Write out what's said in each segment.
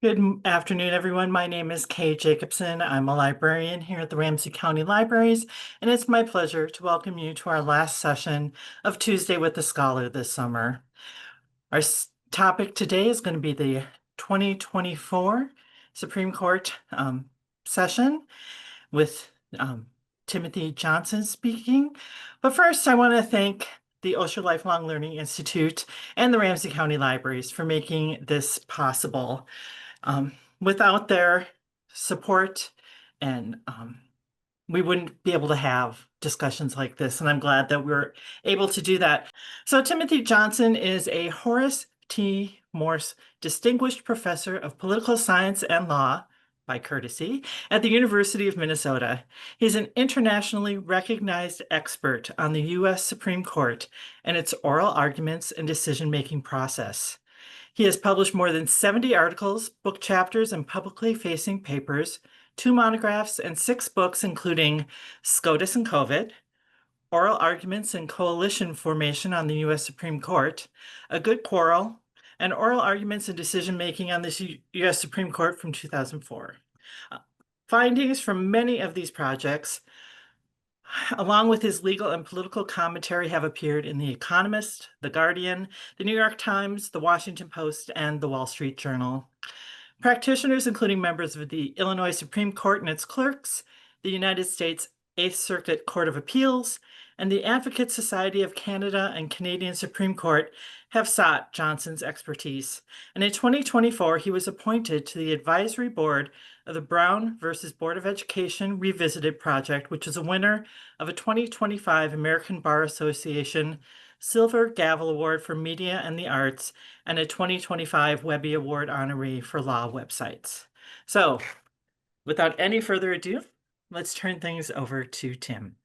Afternoon, everyone. My name is Kay Jacobson. I'm a librarian here at the Ramsey County Libraries, and it's my pleasure to welcome you to our last session of Tuesday with the Scholar this summer. Our topic today is going to be the 2024 Supreme Court session with Timothy Johnson speaking. But first, I want to thank the Osher Lifelong Learning Institute and the Ramsey County Libraries for making this possible. Without their support and we wouldn't be able to have discussions like this, and I'm glad that we're able to do that. So Timothy Johnson is a Horace T. Morse Distinguished Professor of Political Science and Law, by courtesy, at the University of Minnesota. He's an internationally recognized expert on the U.S. Supreme Court and its oral arguments and decision-making process. He has published more than 70 articles, book chapters, and publicly facing papers, 2 monographs, and 6 books, including SCOTUS and COVID, Oral Arguments and Coalition Formation on the U.S. Supreme Court, A Good Quarrel, and Oral Arguments and Decision-Making on the U.S. Supreme Court from 2004. Findings from many of these projects, along with his legal and political commentary, have appeared in The Economist, The Guardian, The New York Times, The Washington Post, and The Wall Street Journal. Practitioners, including members of the Illinois Supreme Court and its clerks, the United States Eighth Circuit Court of Appeals, and the Advocate Society of Canada and Canadian Supreme Court, have sought Johnson's expertise. And in 2024, he was appointed to the advisory board of the Brown versus Board of Education Revisited project, which is a winner of a 2025 American Bar Association Silver Gavel Award for Media and the Arts and a 2025 Webby Award honoree for law websites. So, without any further ado, let's turn things over to Tim.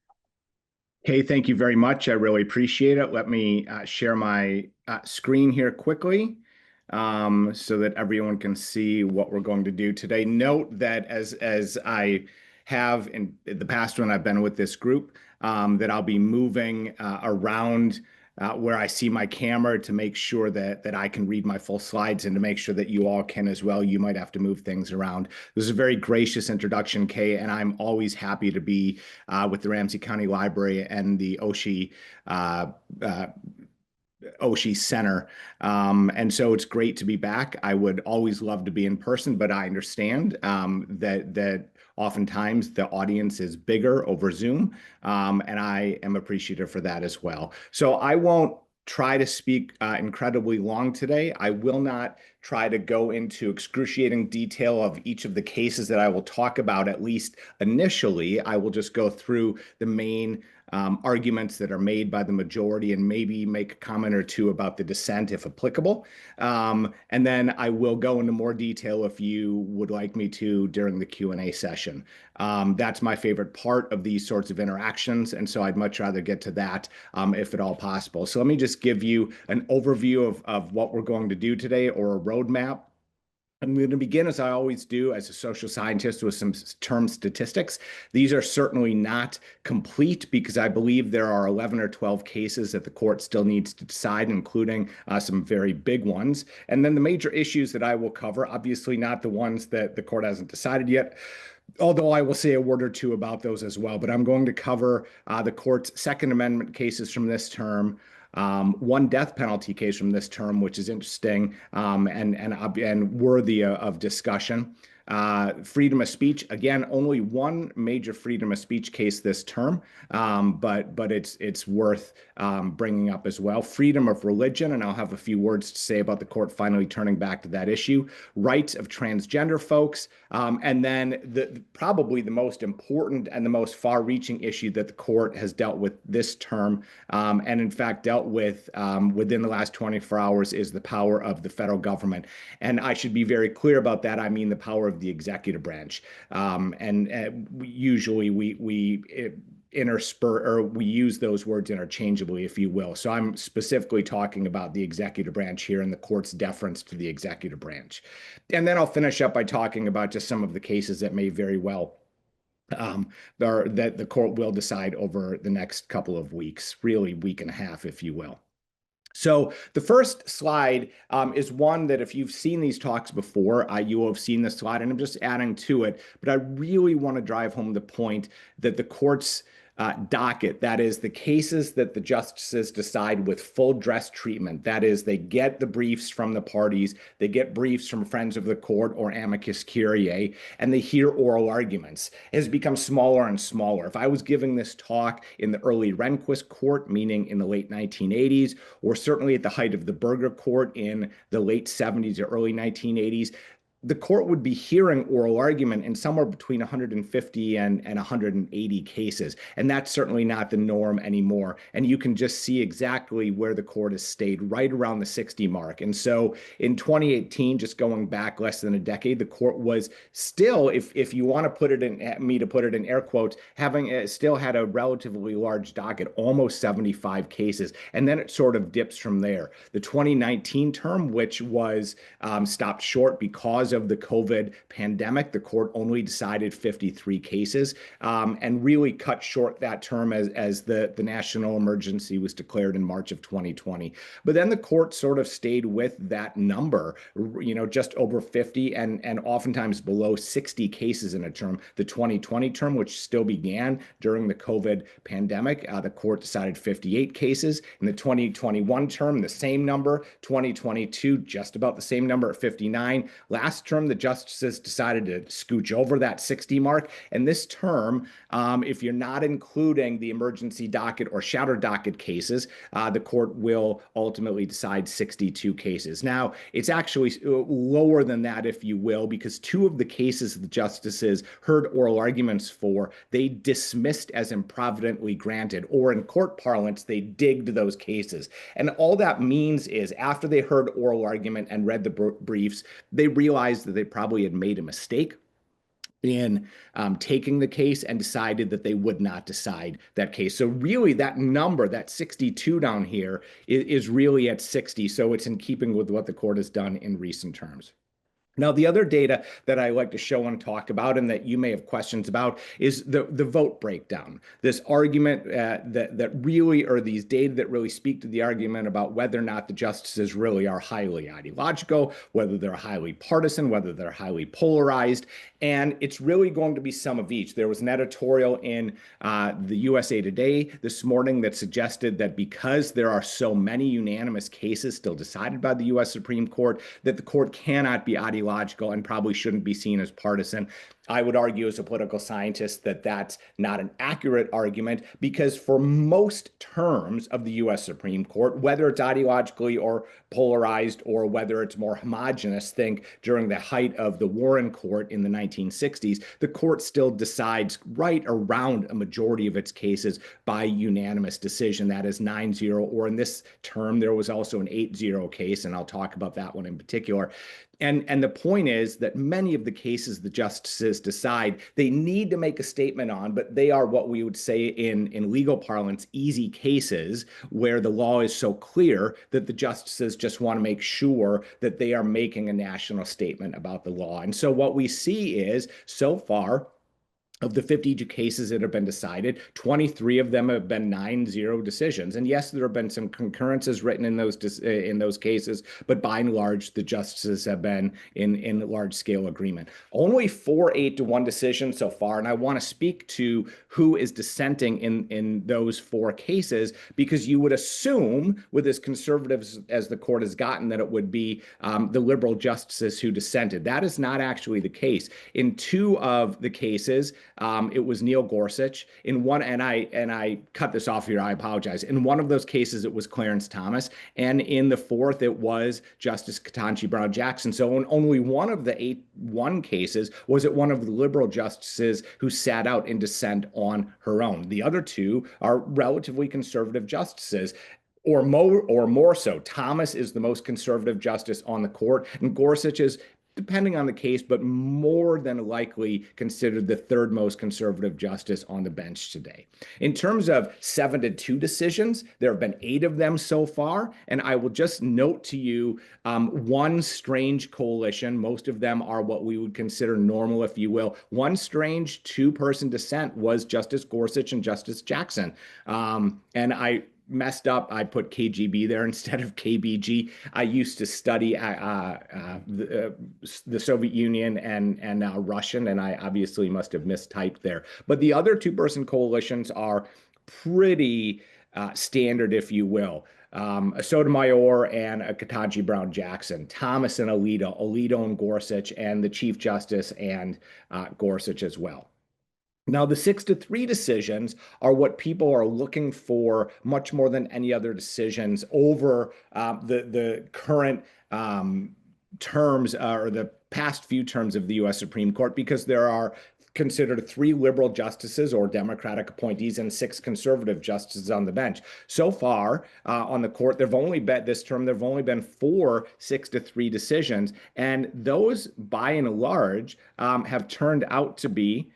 Hey, thank you very much. I really appreciate it. Let me share my screen here quickly so that everyone can see what we're going to do today. Note that as I have in the past when I've been with this group, that I'll be moving around where I see my camera to make sure that I can read my full slides and to make sure that you all can as well. You might have to move things around. This is a very gracious introduction, Kay, and I'm always happy to be with the Ramsey County Library and the Oshie Center. And so it's great to be back. I would always love to be in person, but I understand that oftentimes the audience is bigger over Zoom, and I am appreciative for that as well. So I won't try to speak incredibly long today. I will not try to go into excruciating detail of each of the cases that I will talk about, at least initially. I will just go through the main arguments that are made by the majority and maybe make a comment or two about the dissent if applicable. And then I will go into more detail if you would like me to during the Q&A session. That's my favorite part of these sorts of interactions, and so I'd much rather get to that if at all possible. So let me just give you an overview of what we're going to do today, or a roadmap. I'm going to begin, as I always do, as a social scientist, with some term statistics. These are certainly not complete because I believe there are 11 or 12 cases that the court still needs to decide, including some very big ones. And then the major issues that I will cover, obviously not the ones that the court hasn't decided yet, although I will say a word or two about those as well. But I'm going to cover the court's Second Amendment cases from this term, one death penalty case from this term, which is interesting and worthy of discussion. Freedom of speech, again, only one major freedom of speech case this term, but it's worth bringing up as well. Freedom of religion, and I'll have a few words to say about the court finally turning back to that issue. Rights of transgender folks, and then probably the most important and the most far-reaching issue that the court has dealt with this term, and in fact dealt with within the last 24 hours, is the power of the federal government. And I should be very clear about that. I mean the power of the executive branch. Usually we intersperse, or we use those words interchangeably, if you will. So I'm specifically talking about the executive branch here and the court's deference to the executive branch. And then I'll finish up by talking about just some of the cases that may very well that the court will decide over the next couple of weeks, really week and a half, if you will. So the first slide is one that if you've seen these talks before, you will have seen this slide, and I'm just adding to it. But I really want to drive home the point that the court's docket, that is, the cases that the justices decide with full dress treatment, that is, they get the briefs from the parties, they get briefs from friends of the court or amicus curiae, and they hear oral arguments, has become smaller and smaller. If I was giving this talk in the early Rehnquist court, meaning in the late 1980s, or certainly at the height of the Burger court in the late 70s or early 1980s, the court would be hearing oral argument in somewhere between 150 and 180 cases. And that's certainly not the norm anymore. And you can just see exactly where the court has stayed, right around the 60 mark. And so in 2018, just going back less than a decade, the court was still, if you want to put it in, me to put it in air quotes, having still had a relatively large docket, almost 75 cases. And then it sort of dips from there. The 2019 term, which was stopped short because of the COVID pandemic, the court only decided 53 cases and really cut short that term as the national emergency was declared in March of 2020. But then the court sort of stayed with that number, just over 50 and oftentimes below 60 cases in a term. The 2020 term, which still began during the COVID pandemic, the court decided 58 cases. In the 2021 term, the same number. 2022, just about the same number at 59. Last term, the justices decided to scooch over that 60 mark. And this term, if you're not including the emergency docket or shadow docket cases, the court will ultimately decide 62 cases. Now, it's actually lower than that, if you will, because two of the cases the justices heard oral arguments for, they dismissed as improvidently granted, or in court parlance, they digged those cases. And all that means is after they heard oral argument and read the briefs, they realized that they probably had made a mistake in taking the case and decided that they would not decide that case. So really that number, that 62 down here, is really at 60. So it's in keeping with what the court has done in recent terms. Now, the other data that I like to show and talk about, and that you may have questions about, is the vote breakdown. This argument that really, or these data that really speak to the argument about whether or not the justices really are highly ideological, whether they're highly partisan, whether they're highly polarized. And it's really going to be some of each. There was an editorial in the USA Today this morning that suggested that because there are so many unanimous cases still decided by the U.S. Supreme Court, that the court cannot be ideological and probably shouldn't be seen as partisan. I would argue as a political scientist that that's not an accurate argument, because for most terms of the U.S. Supreme Court, whether it's ideologically or polarized or whether it's more homogenous, think during the height of the Warren Court in the 1960s, the court still decides right around a majority of its cases by unanimous decision. That is 9-0, or in this term, there was also an 8-0 case, and I'll talk about that one in particular. And the point is that many of the cases the justices decide, they need to make a statement on, but they are what we would say in legal parlance, easy cases where the law is so clear that the justices just want to make sure that they are making a national statement about the law. And so what we see is, so far, of the 52 cases that have been decided, 23 of them have been 9-0 decisions. And yes, there have been some concurrences written in those cases, but by and large, the justices have been in large-scale agreement. Only 4 8-1 decisions so far, and I want to speak to who is dissenting in those 4 cases, because you would assume, with as conservative as the court has gotten, that it would be the liberal justices who dissented. That is not actually the case. In 2 of the cases, it was Neil Gorsuch. In one, and I cut this off here, I apologize. In one of those cases, it was Clarence Thomas. And in the 4th, it was Justice Ketanji Brown Jackson. So in only one of the 8-1 cases was it one of the liberal justices who sat out in dissent on her own. The other 2 are relatively conservative justices. Or more so. Thomas is the most conservative justice on the court, and Gorsuch is, depending on the case, but more than likely considered the 3rd most conservative justice on the bench today. In terms of 7-2 decisions, there have been 8 of them so far, and I will just note to you one strange coalition. Most of them are what we would consider normal, if you will. One strange 2-person dissent was Justice Gorsuch and Justice Jackson. And messed up. I put KGB there instead of KBG. I used to study the Soviet Union and now Russian, and I obviously must have mistyped there. But the other two-person coalitions are pretty standard, if you will. A Sotomayor and a Ketanji Brown Jackson, Thomas and Alito, Alito and Gorsuch, and the Chief Justice and Gorsuch as well. Now, the 6-3 decisions are what people are looking for much more than any other decisions over the current terms or the past few terms of the U.S. Supreme Court, because there are considered 3 liberal justices or Democratic appointees and 6 conservative justices on the bench. So far on the court, this term, there've only been 4 6-3 decisions, and those by and large have turned out to be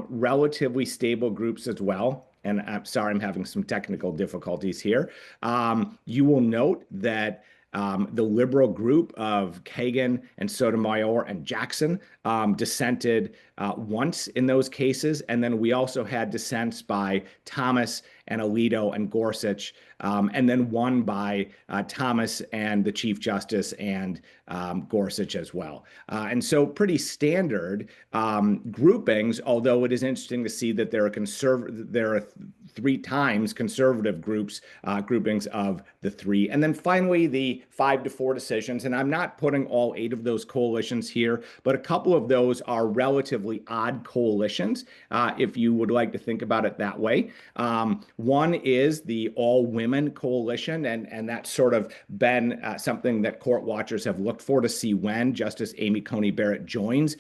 relatively stable groups as well. And I'm sorry, I'm having some technical difficulties here. You will note that the liberal group of Kagan and Sotomayor and Jackson dissented once in those cases. And then we also had dissents by Thomas and Alito and Gorsuch, and then one by Thomas and the Chief Justice and Gorsuch as well. And so pretty standard groupings, although it is interesting to see that there are 3 times conservative groupings of the 3. And then finally, the 5-4 decisions. And I'm not putting all 8 of those coalitions here, but a couple of those are relatively odd coalitions, if you would like to think about it that way. One is the all-women coalition, and that's sort of been something that court watchers have looked for to see when Justice Amy Coney Barrett joins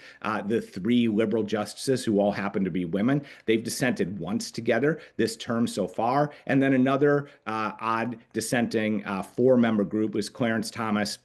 the 3 liberal justices who all happen to be women. They've dissented once together this term so far. And then another odd dissenting 4-member group is Clarence Thomas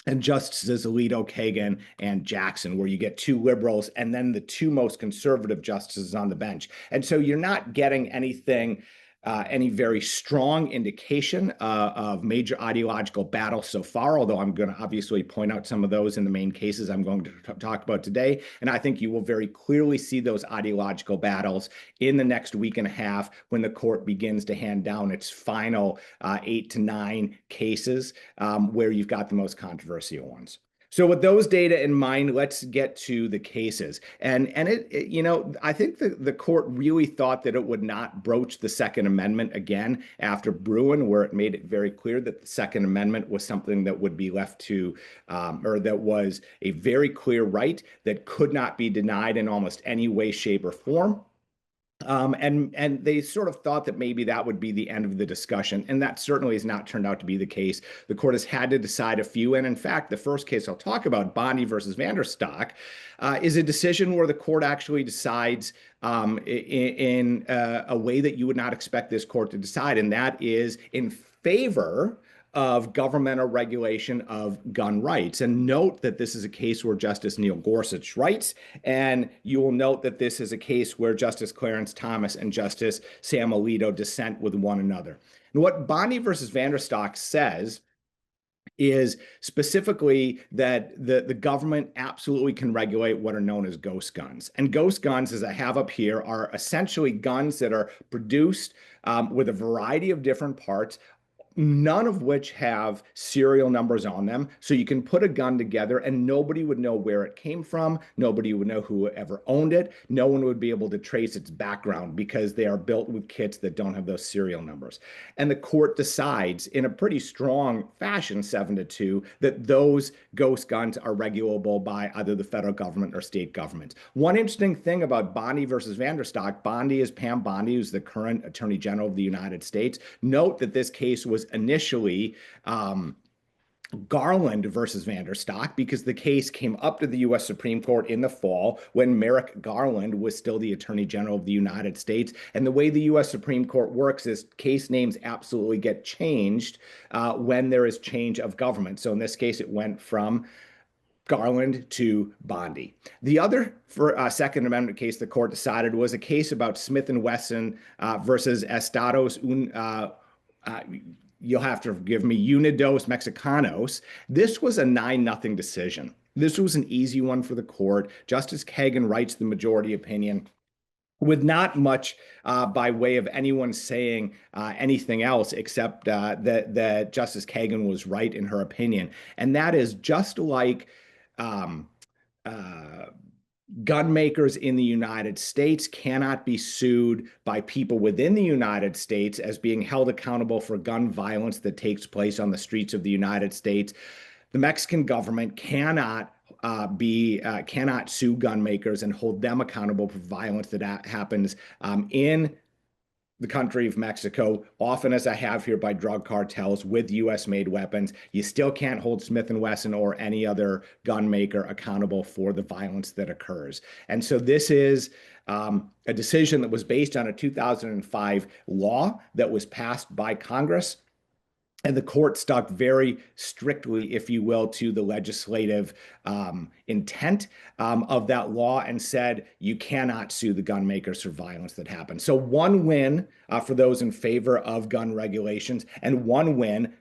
and Justices Alito, Kagan, and Jackson, where you get 2 liberals and then the 2 most conservative justices on the bench. And so you're not getting anything, any very strong indication of major ideological battles so far, although I'm going to obviously point out some of those in the main cases I'm going to talk about today. And I think you will very clearly see those ideological battles in the next week and a half when the court begins to hand down its final 8 to 9 cases where you've got the most controversial ones. So with those data in mind, let's get to the cases. And I think the court really thought that it would not broach the Second Amendment again after Bruen, where it made it very clear that the Second Amendment was something that would be left to, or that was a very clear right that could not be denied in almost any way, shape, or form. And they sort of thought that maybe that would be the end of the discussion, and that certainly has not turned out to be the case. The court has had to decide a few, and in fact, the first case I'll talk about, Bondi versus Vanderstock, is a decision where the court actually decides in a way that you would not expect this court to decide, and that is in favor of governmental regulation of gun rights. And note that this is a case where Justice Neil Gorsuch writes, and you will note that this is a case where Justice Clarence Thomas and Justice Sam Alito dissent with one another. And what Bondi versus Vanderstock says is specifically that the government absolutely can regulate what are known as ghost guns. And ghost guns, as I have up here, are essentially guns that are produced with a variety of different parts, none of which have serial numbers on them. So you can put a gun together and nobody would know where it came from. Nobody would know who ever owned it. No one would be able to trace its background because they are built with kits that don't have those serial numbers. And the court decides in a pretty strong fashion, 7-2, that those ghost guns are regulable by either the federal government or state governments. One interesting thing about Bondi versus Vanderstock, Bondi is Pam Bondi, who's the current Attorney General of the United States. Note that this case was initially Garland versus Vanderstock because the case came up to the U.S. Supreme Court in the fall when Merrick Garland was still the Attorney General of the United States. And the way the U.S. Supreme Court works is case names absolutely get changed when there is change of government. So in this case, it went from Garland to Bondi. The other Second Amendment case the court decided was a case about Smith & Wesson versus Estados you'll have to forgive me, Unidos Mexicanos. This was a 9-0 decision. This was an easy one for the court. Justice Kagan writes the majority opinion. with not much by way of anyone saying anything else except that Justice Kagan was right in her opinion. And that is just like um, uh, gun makers in the United States cannot be sued by people within the United States as being held accountable for gun violence that takes place on the streets of the United States. The Mexican government cannot sue gun makers and hold them accountable for violence that happens in the country of Mexico, often as I have here by drug cartels with U.S. made weapons. You still can't hold Smith & Wesson or any other gun maker accountable for the violence that occurs. And so this is a decision that was based on a 2005 law that was passed by Congress. And the court stuck very strictly, if you will, to the legislative intent of that law and said you cannot sue the gun makers for violence that happens. So one win for those in favor of gun regulations, and one win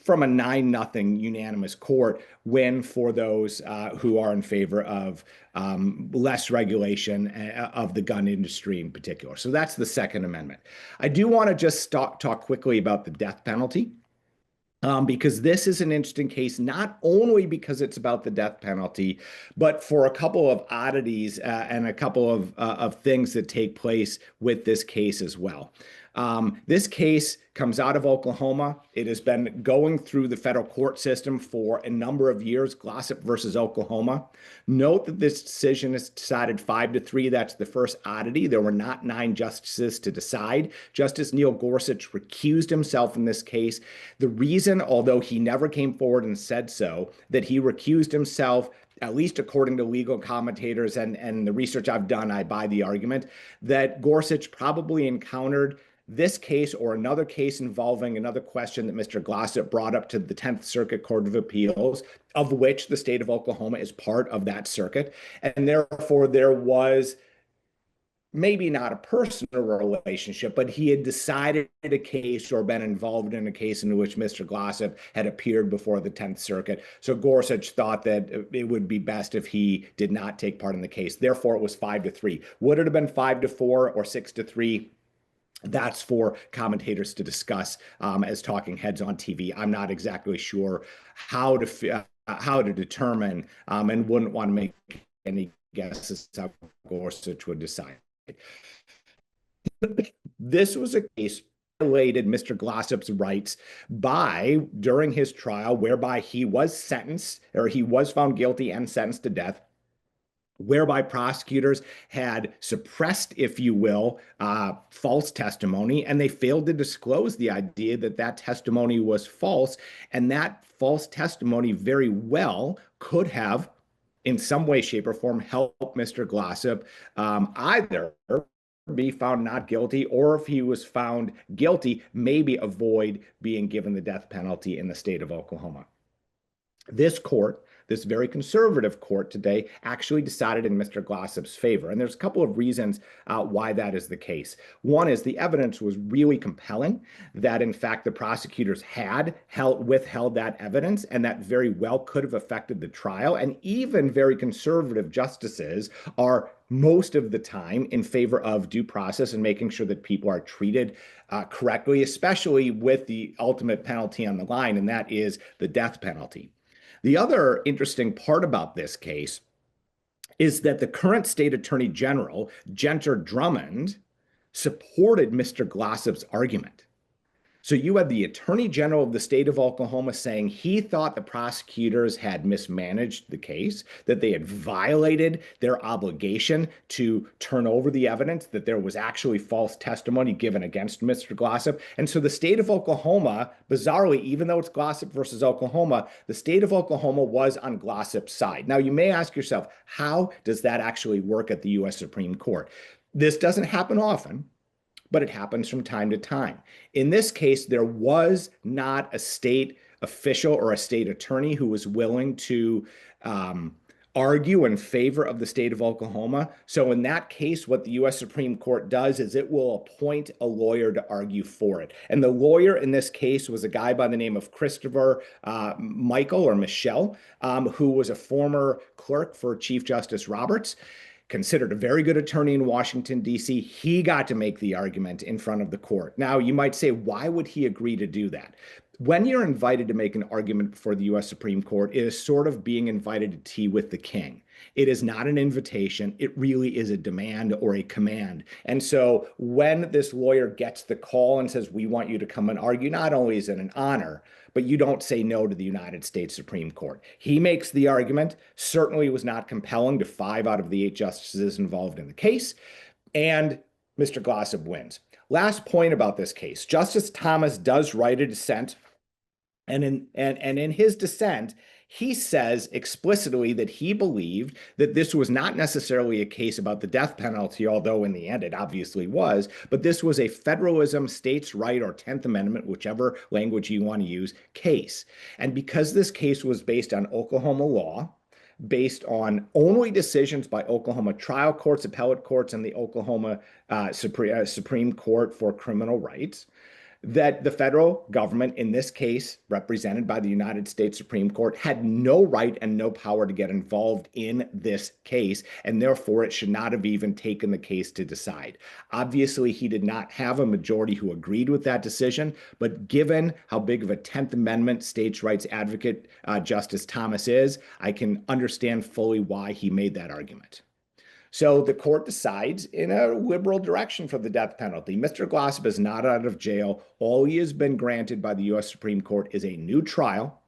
from a 9-0 unanimous court win for those who are in favor of less regulation of the gun industry in particular. So that's the Second Amendment. I do want to just talk quickly about the death penalty. Because this is an interesting case, not only because it's about the death penalty, but for a couple of oddities and a couple of things that take place with this case as well. This case comes out of Oklahoma. It has been going through the federal court system for a number of years, Glossip versus Oklahoma. Note that this decision is decided 5-3. That's the first oddity. There were not 9 justices to decide. Justice Neil Gorsuch recused himself in this case. The reason, although he never came forward and said so, that he recused himself, at least according to legal commentators and the research I've done, I buy the argument that Gorsuch probably encountered this case or another case involving another question that Mr. Glossip brought up to the 10th Circuit Court of Appeals, of which the state of Oklahoma is part of that circuit. And therefore, there was maybe not a personal relationship, but he had decided a case or been involved in a case in which Mr. Glossip had appeared before the 10th Circuit. So Gorsuch thought that it would be best if he did not take part in the case. Therefore, it was 5-3. Would it have been 5-4 or 6-3? That's for commentators to discuss as talking heads on TV. I'm not exactly sure how to determine and wouldn't want to make any guesses how Gorsuch would decide. This was a case violated Mr. Glossip's rights during his trial, whereby he was sentenced, or he was found guilty and sentenced to death, whereby prosecutors had suppressed, if you will, false testimony, and they failed to disclose the idea that that testimony was false, and that false testimony very well could have, in some way, shape, or form, helped Mr. Glossip either be found not guilty, or if he was found guilty, maybe avoid being given the death penalty in the state of Oklahoma. This court, this very conservative court today, actually decided in Mr. Glossip's favor. And there's a couple of reasons why that is the case. One is the evidence was really compelling that, in fact, the prosecutors had withheld that evidence, and that very well could have affected the trial. And even very conservative justices are most of the time in favor of due process and making sure that people are treated correctly, especially with the ultimate penalty on the line, and that is the death penalty. The other interesting part about this case is that the current state attorney general, Genter Drummond, supported Mr. Glossip's argument. So you have the attorney general of the state of Oklahoma saying he thought the prosecutors had mismanaged the case, that they had violated their obligation to turn over the evidence, that there was actually false testimony given against Mr. Glossip. And so the state of Oklahoma, bizarrely, even though it's Glossip versus Oklahoma, the state of Oklahoma was on Glossip's side. Now, you may ask yourself, how does that actually work at the U.S. Supreme Court? This doesn't happen often, but it happens from time to time. In this case, there was not a state official or a state attorney who was willing to argue in favor of the state of Oklahoma. So in that case, what the U.S. Supreme Court does is it will appoint a lawyer to argue for it. And the lawyer in this case was a guy by the name of Christopher Michael or Michelle, who was a former clerk for Chief Justice Roberts. considered a very good attorney in Washington, D.C. He got to make the argument in front of the court. Now, you might say, why would he agree to do that? When you're invited to make an argument before the U.S. Supreme Court, it is sort of being invited to tea with the king. It is not an invitation. It really is a demand or a command. And so when this lawyer gets the call and says, we want you to come and argue, not only is it an honor, but you don't say no to the United States Supreme Court. He makes the argument, certainly was not compelling to 5 out of the 8 justices involved in the case, and Mr. Glossip wins. Last point about this case, Justice Thomas does write a dissent, and in his dissent, he says explicitly that he believed that this was not necessarily a case about the death penalty, although in the end it obviously was, but this was a federalism, states' right, or 10th Amendment, whichever language you want to use, case. And because this case was based on Oklahoma law, based on only decisions by Oklahoma trial courts, appellate courts, and the Oklahoma Supreme Court for criminal rights, that the federal government, in this case, represented by the United States Supreme Court, had no right and no power to get involved in this case, and therefore it should not have even taken the case to decide. Obviously, he did not have a majority who agreed with that decision, but given how big of a 10th Amendment states' rights advocate Justice Thomas is, I can understand fully why he made that argument. So the court decides in a liberal direction for the death penalty. Mr. Glossip is not out of jail. All he has been granted by the U.S. Supreme Court is a new trial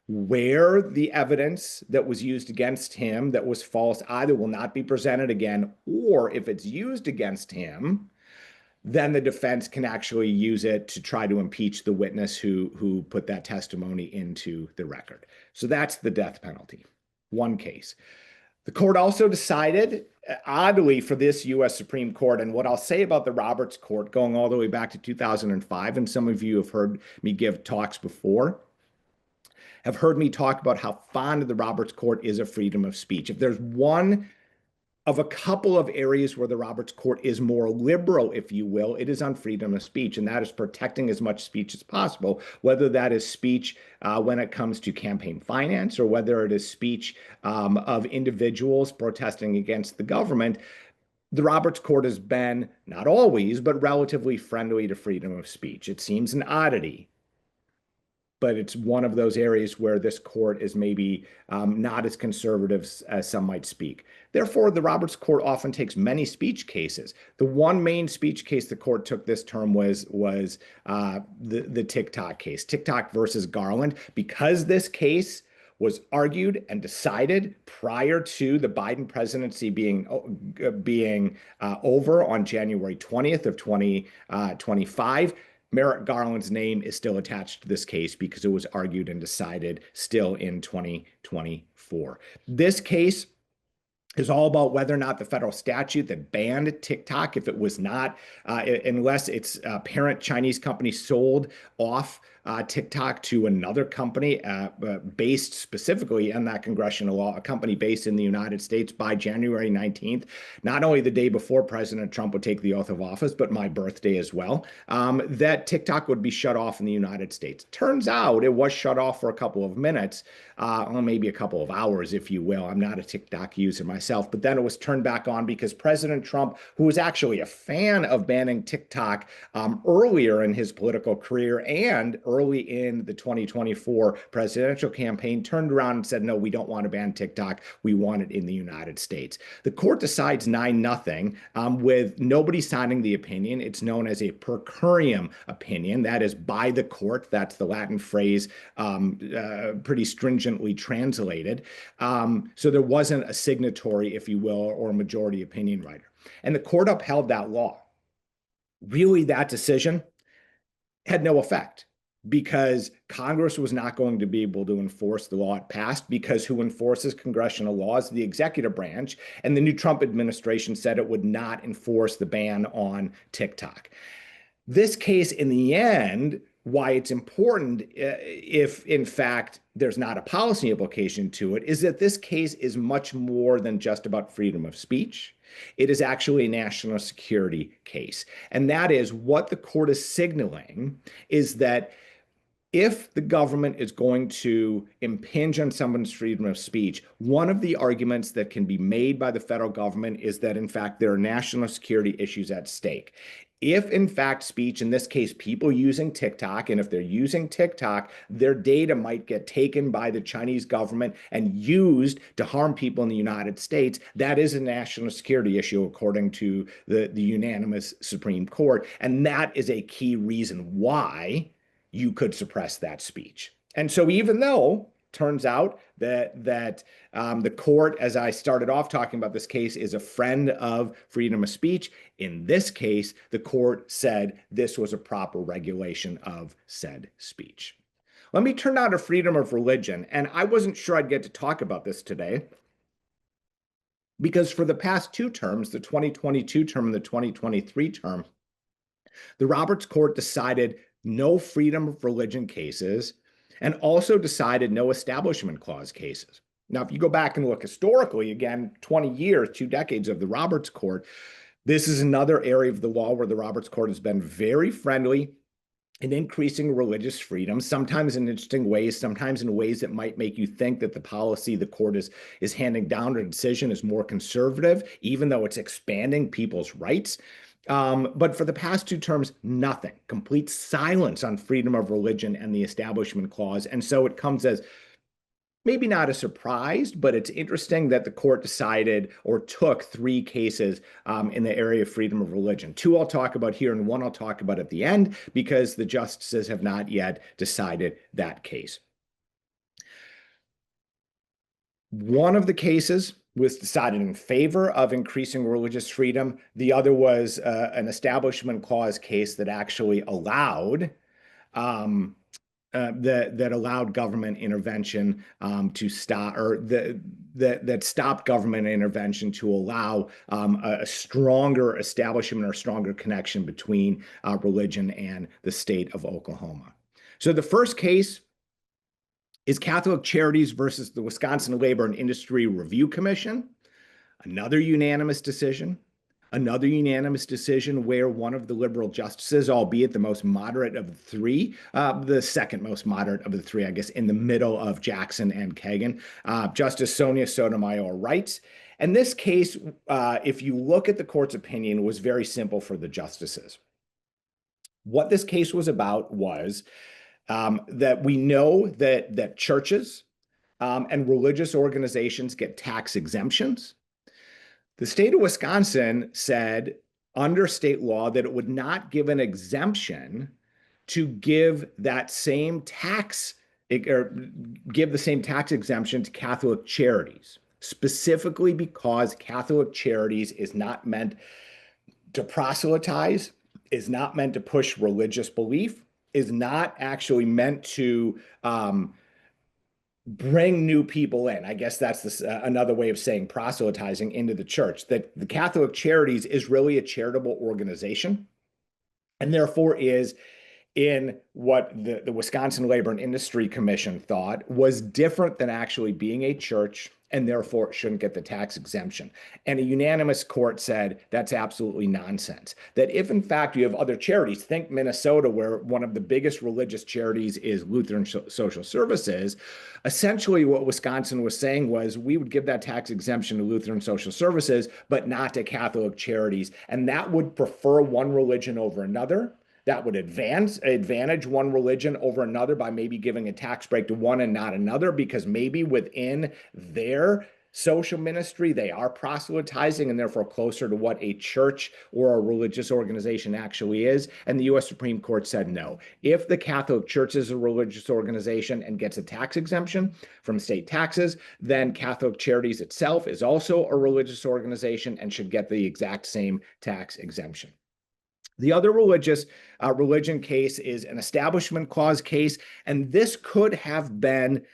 where the evidence that was used against him that was false either will not be presented again, or if it's used against him, then the defense can actually use it to try to impeach the witness who put that testimony into the record. So that's the death penalty. One case. The court also decided, oddly for this U.S. Supreme Court, and what I'll say about the Roberts Court going all the way back to 2005, and some of you have heard me give talks before, have heard me talk about how fond of the Roberts Court is of freedom of speech. If there's one of a couple of areas where the Roberts Court is more liberal, if you will, it is on freedom of speech, and that is protecting as much speech as possible, whether that is speech when it comes to campaign finance or whether it is speech of individuals protesting against the government. The Roberts Court has been, not always, but relatively friendly to freedom of speech. It seems an oddity, but it's one of those areas where this court is maybe not as conservative as some might speak. Therefore, the Roberts Court often takes many speech cases. The one main speech case the court took this term was the TikTok case, TikTok versus Garland. Because this case was argued and decided prior to the Biden presidency being over on January 20th of 2025, Merrick Garland's name is still attached to this case because it was argued and decided still in 2024. This case is all about whether or not the federal statute that banned TikTok, if it was not, unless its parent Chinese company sold off TikTok to another company based specifically on that congressional law, a company based in the United States by January 19th, not only the day before President Trump would take the oath of office, but my birthday as well, that TikTok would be shut off in the United States. Turns out it was shut off for a couple of minutes, or maybe a couple of hours, if you will. I'm not a TikTok user myself, but then it was turned back on because President Trump, who was actually a fan of banning TikTok earlier in his political career and early in the 2024 presidential campaign, turned around and said, no, we don't want to ban TikTok. We want it in the United States. The court decides 9-0 with nobody signing the opinion. It's known as a per curiam opinion. That is by the court. That's the Latin phrase, pretty stringently translated. So there wasn't a signatory, if you will, or a majority opinion writer. And the court upheld that law. Really, that decision had no effect because Congress was not going to be able to enforce the law it passed, because who enforces congressional laws? The executive branch. And the new Trump administration said it would not enforce the ban on TikTok. This case, in the end, why it's important, if in fact there's not a policy implication to it, is that this case is much more than just about freedom of speech. It is actually a national security case. And that is what the court is signaling, is that if the government is going to impinge on someone's freedom of speech, one of the arguments that can be made by the federal government is that, in fact, there are national security issues at stake. If, in fact, speech, in this case, people using TikTok, and if they're using TikTok, their data might get taken by the Chinese government and used to harm people in the United States, that is a national security issue, according to the unanimous Supreme Court. And that is a key reason why you could suppress that speech. And so even though turns out that the court, as I started off talking about this case, is a friend of freedom of speech, in this case, the court said this was a proper regulation of said speech. Let me turn now to freedom of religion. And I wasn't sure I'd get to talk about this today because for the past two terms, the 2022 term and the 2023 term, the Roberts Court decided no freedom of religion cases, and also decided no Establishment Clause cases. Now, if you go back and look historically, again, 20 years, 2 decades of the Roberts Court, this is another area of the law where the Roberts Court has been very friendly in increasing religious freedom, sometimes in interesting ways, sometimes in ways that might make you think that the policy the court is handing down, or decision is more conservative, even though it's expanding people's rights. But for the past 2 terms, nothing, complete silence on freedom of religion and the Establishment Clause. And so it comes as maybe not a surprise, but it's interesting that the court decided or took 3 cases in the area of freedom of religion. 2 I'll talk about here and 1 I'll talk about at the end, because the justices have not yet decided that case. One of the cases was decided in favor of increasing religious freedom. The other was an Establishment Clause case that actually allowed that allowed government intervention to stop, or that stopped government intervention to allow a stronger establishment or stronger connection between religion and the state of Oklahoma. So the first case is Catholic Charities versus the Wisconsin Labor and Industry Review Commission. Another unanimous decision. Another unanimous decision where one of the liberal justices, albeit the most moderate of the 3, the second most moderate of the 3, I guess, in the middle of Jackson and Kagan, Justice Sonia Sotomayor writes, and this case, if you look at the court's opinion, was very simple for the justices. What this case was about was that we know that churches and religious organizations get tax exemptions. The state of Wisconsin said under state law that it would not give an exemption to give that same tax, or give the same tax exemption to Catholic charities, specifically because Catholic charities is not meant to proselytize, is not meant to push religious belief, is not actually meant to bring new people in. I guess that's another way of saying proselytizing into the church, that the Catholic Charities is really a charitable organization, and therefore is in what the Wisconsin Labor and Industry Commission thought was different than actually being a church, and therefore it shouldn't get the tax exemption. And a unanimous court said that's absolutely nonsense. That if in fact you have other charities, think Minnesota, where one of the biggest religious charities is Lutheran Social Services, essentially what Wisconsin was saying was we would give that tax exemption to Lutheran Social Services, but not to Catholic charities. And that would prefer one religion over another. That would advantage one religion over another by maybe giving a tax break to one and not another, because maybe within their social ministry, they are proselytizing and therefore closer to what a church or a religious organization actually is. And the U.S. Supreme Court said no. If the Catholic Church is a religious organization and gets a tax exemption from state taxes, then Catholic Charities itself is also a religious organization and should get the exact same tax exemption. The other religion case is an Establishment Clause case, and this could have been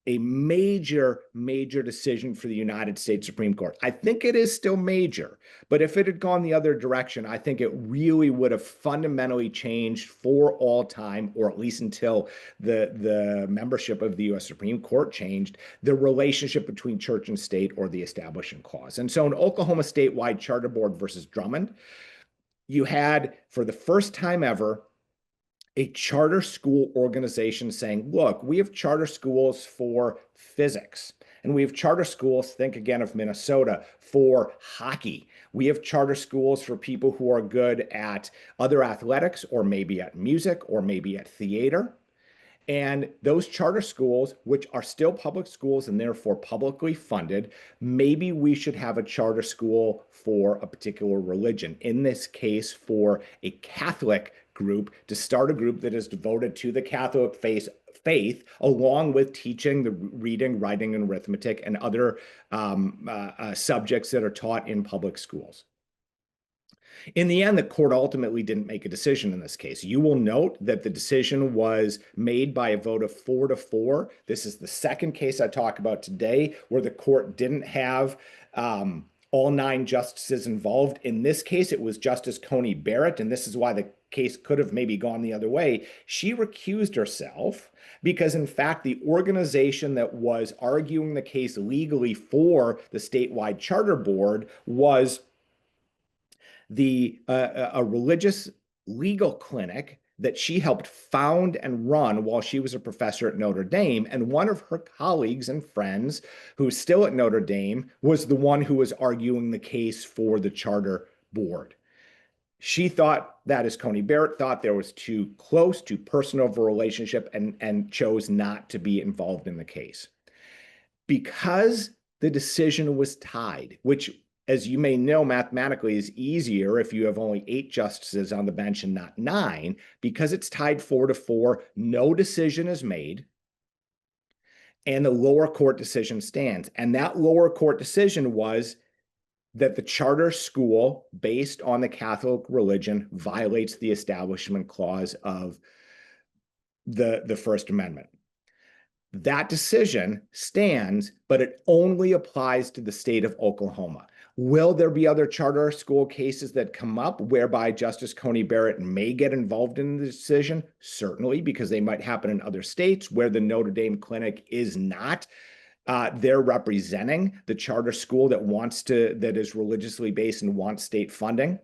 a major decision for the United States Supreme Court. I think it is still major, but if it had gone the other direction, I think it really would have fundamentally changed for all time, or at least until the membership of the U.S. Supreme Court changed, the relationship between church and state, or the Establishment Clause. And so in Oklahoma Statewide Charter Board versus Drummond, you had, for the first time ever, a charter school organization saying, look, we have charter schools for physics, and we have charter schools, think again of Minnesota, for hockey. We have charter schools for people who are good at other athletics, or maybe at music, or maybe at theater. And those charter schools, which are still public schools and therefore publicly funded, maybe we should have a charter school for a particular religion. In this case, for a Catholic group, to start a group that is devoted to the Catholic faith, along with teaching the reading, writing, and arithmetic and other subjects that are taught in public schools. In the end, the court ultimately didn't make a decision in this case. You will note that the decision was made by a vote of 4-4. This is the second case I talk about today where the court didn't have all 9 justices involved. In this case, it was Justice Coney Barrett, and this is why the case could have maybe gone the other way. She recused herself because, in fact, the organization that was arguing the case legally for the statewide charter board was a religious legal clinic that she helped found and run while she was a professor at Notre Dame. And one of her colleagues and friends, who's still at Notre Dame, was the one who was arguing the case for the charter board. She thought, that is, Coney Barrett thought, there was too close, too personal of a relationship, and chose not to be involved in the case. Because the decision was tied, which, as you may know, mathematically is easier if you have only 8 justices on the bench and not 9. Because it's tied 4-4, no decision is made, and the lower court decision stands. And that lower court decision was that the charter school, based on the Catholic religion, violates the Establishment Clause of the First Amendment. That decision stands, but it only applies to the state of Oklahoma. Will there be other charter school cases that come up whereby Justice Coney Barrett may get involved in the decision? Certainly, because they might happen in other states where the Notre Dame clinic is not. They're representing the charter school that is religiously based and wants state funding.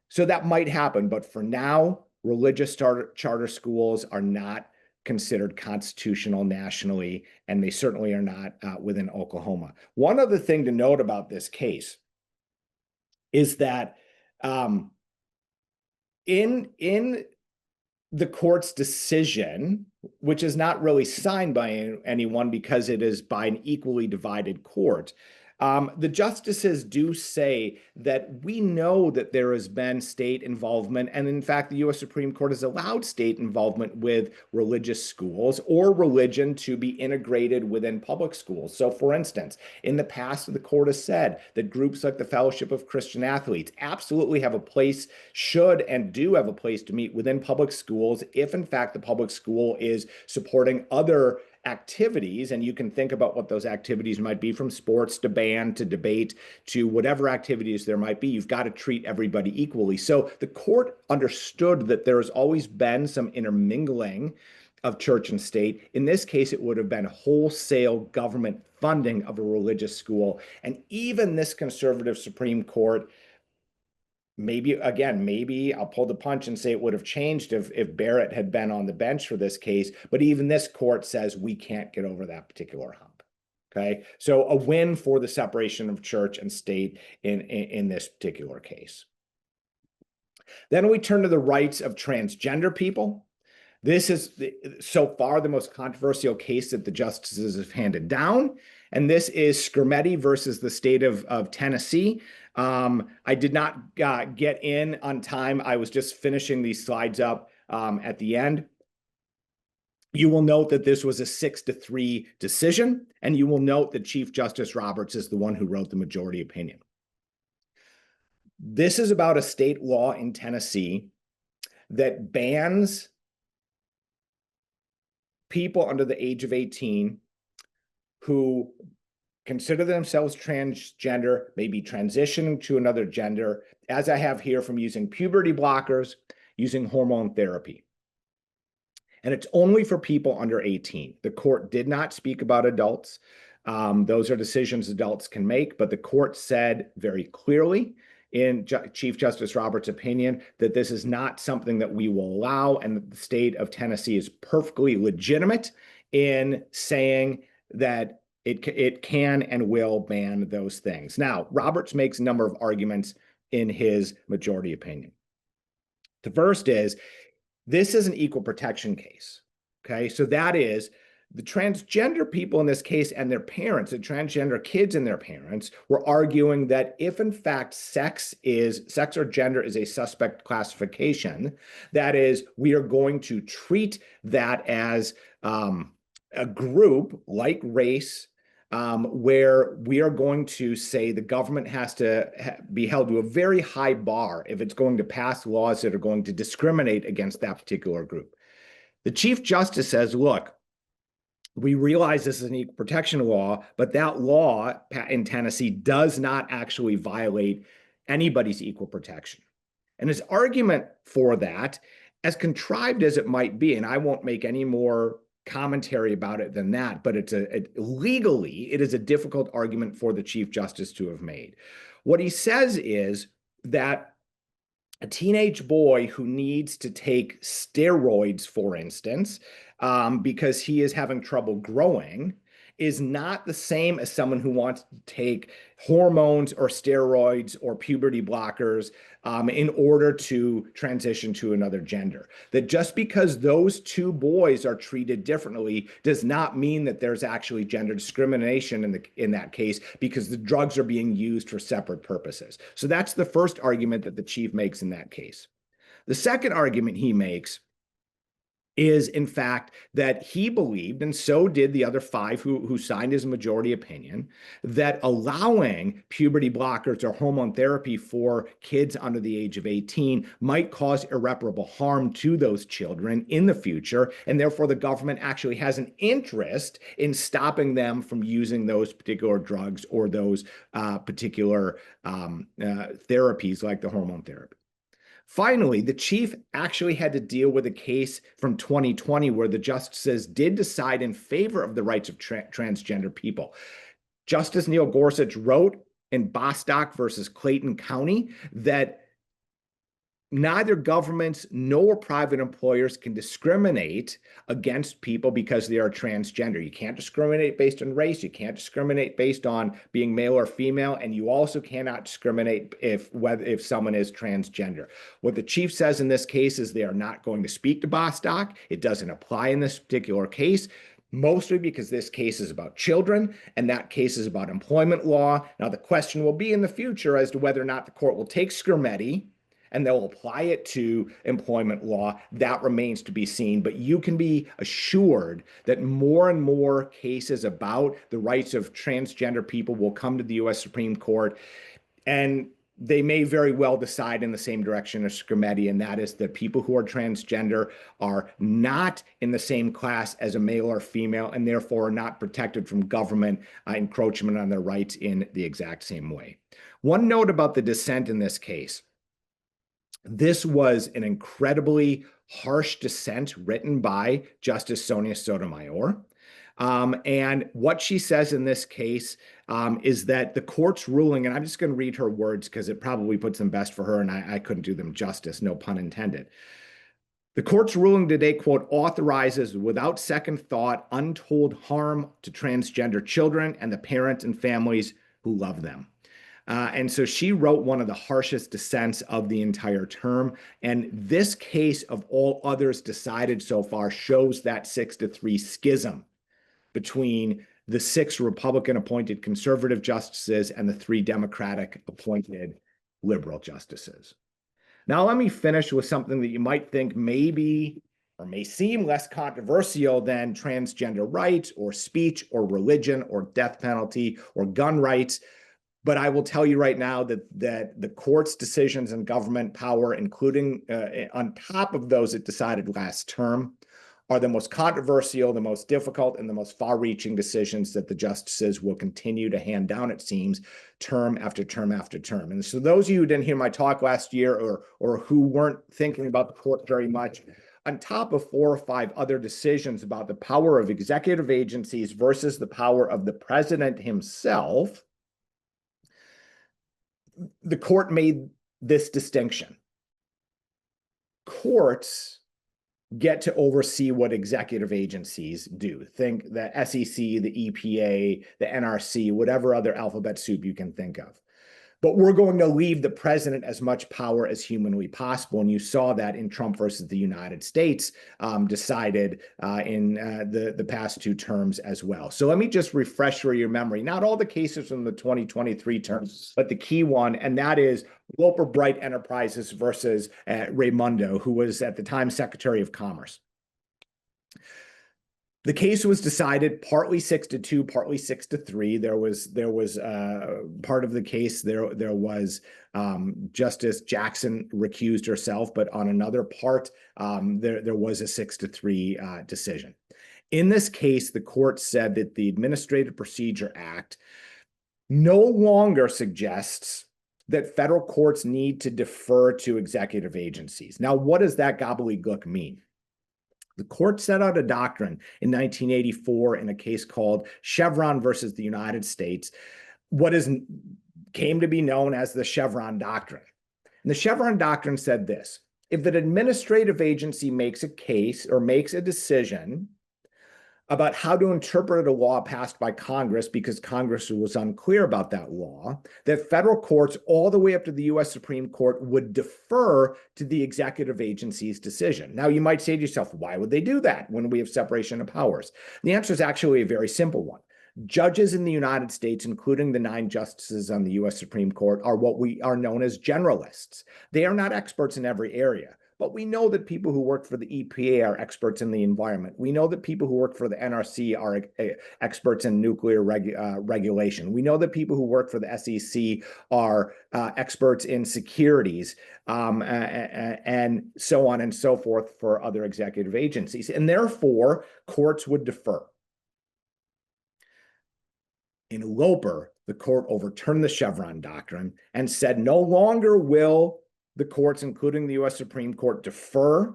So that might happen, but for now, religious charter schools are not considered constitutional nationally, and they certainly are not within Oklahoma. One other thing to note about this case is that in the court's decision, which is not really signed by anyone because it is by an equally divided court, the justices do say that we know that there has been state involvement, and in fact, the U.S. Supreme Court has allowed state involvement with religious schools or religion to be integrated within public schools. So, for instance, in the past, the court has said that groups like the Fellowship of Christian Athletes absolutely have a place, should and do have a place to meet within public schools if, in fact, the public school is supporting other activities, and you can think about what those activities might be, from sports to band to debate to whatever activities there might be. You've got to treat everybody equally. So the court understood that there has always been some intermingling of church and state. In this case, it would have been wholesale government funding of a religious school. And even this conservative Supreme Court, maybe I'll pull the punch and say it would have changed if Barrett had been on the bench for this case, but even this court says we can't get over that particular hump. Okay, so a win for the separation of church and state in this particular case. Then we turn to the rights of transgender people. This is so far the most controversial case that the justices have handed down, and this is Skrmetti versus the state of Tennessee. I did not get in on time. I was just finishing these slides up at the end. You will note that this was a 6-3 decision, and you will note that Chief Justice Roberts is the one who wrote the majority opinion. This is about a state law in Tennessee that bans people under the age of 18 who consider themselves transgender, maybe transitioning to another gender, as I have here, from using puberty blockers, using hormone therapy. And it's only for people under 18. The court did not speak about adults. Those are decisions adults can make, but the court said very clearly in Chief Justice Roberts' opinion, that this is not something that we will allow, and that the state of Tennessee is perfectly legitimate in saying that it can and will ban those things. Now, Roberts makes a number of arguments in his majority opinion. The first is, this is an equal protection case. Okay, so that is, the transgender people in this case and their parents, the transgender kids and their parents, were arguing that if in fact sex or gender is a suspect classification, that is, we are going to treat that as a group like race, where we are going to say the government has to be held to a very high bar if it's going to pass laws that are going to discriminate against that particular group. The Chief Justice says, look, we realize this is an equal protection law, but that law in Tennessee does not actually violate anybody's equal protection. And his argument for that, as contrived as it might be, and I won't make any more commentary about it than that, but legally, it is a difficult argument for the Chief Justice to have made. What he says is that a teenage boy who needs to take steroids, for instance, because he is having trouble growing, is not the same as someone who wants to take hormones or steroids or puberty blockers in order to transition to another gender. That just because those two boys are treated differently does not mean that there's actually gender discrimination in that case, because the drugs are being used for separate purposes. So that's the first argument that the chief makes in that case. The second argument he makes is, in fact, that he believed, and so did the other five who signed his majority opinion, that allowing puberty blockers or hormone therapy for kids under the age of 18 might cause irreparable harm to those children in the future, and therefore the government actually has an interest in stopping them from using those particular drugs or those particular therapies like the hormone therapy. Finally, the chief actually had to deal with a case from 2020 where the justices did decide in favor of the rights of transgender people. Justice Neil Gorsuch wrote in Bostock versus Clayton County that neither governments nor private employers can discriminate against people because they are transgender. You can't discriminate based on race. You can't discriminate based on being male or female. And you also cannot discriminate if someone is transgender. What the chief says in this case is they are not going to speak to Bostock. It doesn't apply in this particular case, mostly because this case is about children and that case is about employment law. Now, the question will be in the future as to whether or not the court will take Skrmetti and they'll apply it to employment law. That remains to be seen. But you can be assured that more and more cases about the rights of transgender people will come to the U.S. Supreme Court, and they may very well decide in the same direction as Skrmetti, and that is that people who are transgender are not in the same class as a male or female, and therefore are not protected from government encroachment on their rights in the exact same way. One note about the dissent in this case. This was an incredibly harsh dissent written by Justice Sonia Sotomayor. And what she says in this case is that the court's ruling, and I'm just going to read her words because it probably puts them best for her, and I couldn't do them justice, no pun intended. The court's ruling today, quote, authorizes without second thought untold harm to transgender children and the parents and families who love them. And so she wrote one of the harshest dissents of the entire term. And this case, of all others decided so far, shows that 6-3 schism between the 6 Republican-appointed conservative justices and the 3 Democratic-appointed liberal justices. Now, let me finish with something that you might think maybe or may seem less controversial than transgender rights or speech or religion or death penalty or gun rights. But I will tell you right now that the court's decisions and government power, including on top of those it decided last term, are the most controversial, the most difficult, and the most far-reaching decisions that the justices will continue to hand down, it seems, term after term after term. And so those of you who didn't hear my talk last year or who weren't thinking about the court very much, on top of 4 or 5 other decisions about the power of executive agencies versus the power of the president himself, the court made this distinction. Courts get to oversee what executive agencies do. Think the SEC, the EPA, the NRC, whatever other alphabet soup you can think of. But we're going to leave the president as much power as humanly possible. And you saw that in Trump versus the United States, decided in the past two terms as well. So let me just refresh your memory. Not all the cases from the 2023 terms, but the key one, and that is Loper Bright Enterprises versus Raimondo, who was at the time Secretary of Commerce. The case was decided partly 6-2, partly 6-3. There was part of the case there was Justice Jackson recused herself, but on another part there was a 6-3 decision. In this case, the court said that the Administrative Procedure Act no longer suggests that federal courts need to defer to executive agencies. Now, what does that gobbledygook mean? The court set out a doctrine in 1984 in a case called Chevron versus the United States, what came to be known as the Chevron Doctrine. And the Chevron Doctrine said this: if an administrative agency makes a case or makes a decision about how to interpret a law passed by Congress because Congress was unclear about that law, that federal courts all the way up to the U.S. Supreme Court would defer to the executive agency's decision. Now, you might say to yourself, why would they do that when we have separation of powers? The answer is actually a very simple one. Judges in the United States, including the 9 justices on the U.S. Supreme Court, are what we are known as generalists. They are not experts in every area. But we know that people who work for the EPA are experts in the environment. We know that people who work for the NRC are experts in nuclear regulation. We know that people who work for the SEC are experts in securities, and so on and so forth for other executive agencies. And therefore, courts would defer. In Loper, the court overturned the Chevron Doctrine and said no longer will the courts, including the U.S. Supreme Court, defer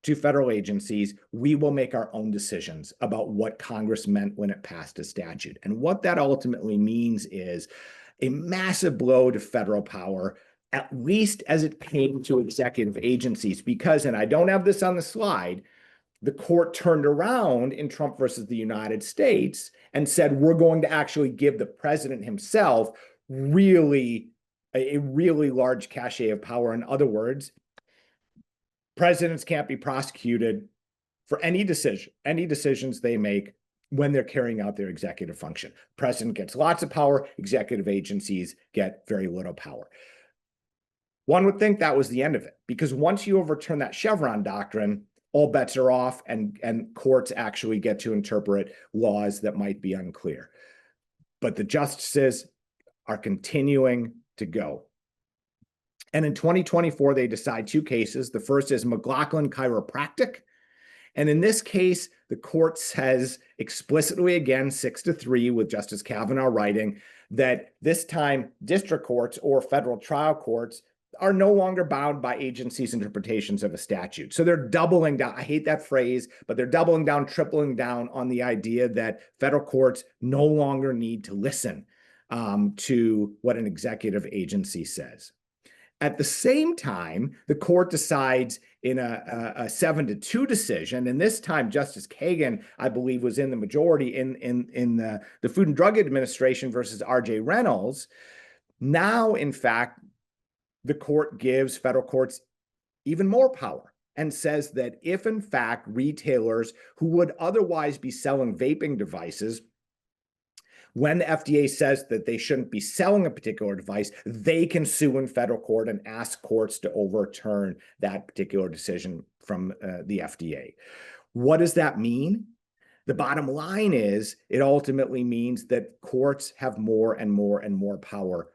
to federal agencies. We will make our own decisions about what Congress meant when it passed a statute. And what that ultimately means is a massive blow to federal power, at least as it came to executive agencies, because, and I don't have this on the slide, the court turned around in Trump versus the United States and said, we're going to actually give the president himself a really large cachet of power. In other words, presidents can't be prosecuted for any decisions they make when they're carrying out their executive function. President gets lots of power, executive agencies get very little power. One would think that was the end of it, because once you overturn that Chevron Doctrine, all bets are off, and courts actually get to interpret laws that might be unclear. But the justices are continuing to go. And in 2024, they decide 2 cases. The first is McLaughlin Chiropractic. And in this case, the court says explicitly, again, 6-3, with Justice Kavanaugh writing, that this time district courts or federal trial courts are no longer bound by agencies' interpretations of a statute. So they're doubling down. I hate that phrase, but they're doubling down, tripling down on the idea that federal courts no longer need to listen to what an executive agency says. At the same time, the court decides in a 7-2 decision, and this time Justice Kagan, I believe, was in the majority in the Food and Drug Administration versus R.J. Reynolds. Now, in fact, the court gives federal courts even more power and says that if, in fact, retailers who would otherwise be selling vaping devices, when the FDA says that they shouldn't be selling a particular device, they can sue in federal court and ask courts to overturn that particular decision from the FDA. What does that mean? The bottom line is it ultimately means that courts have more and more and more power,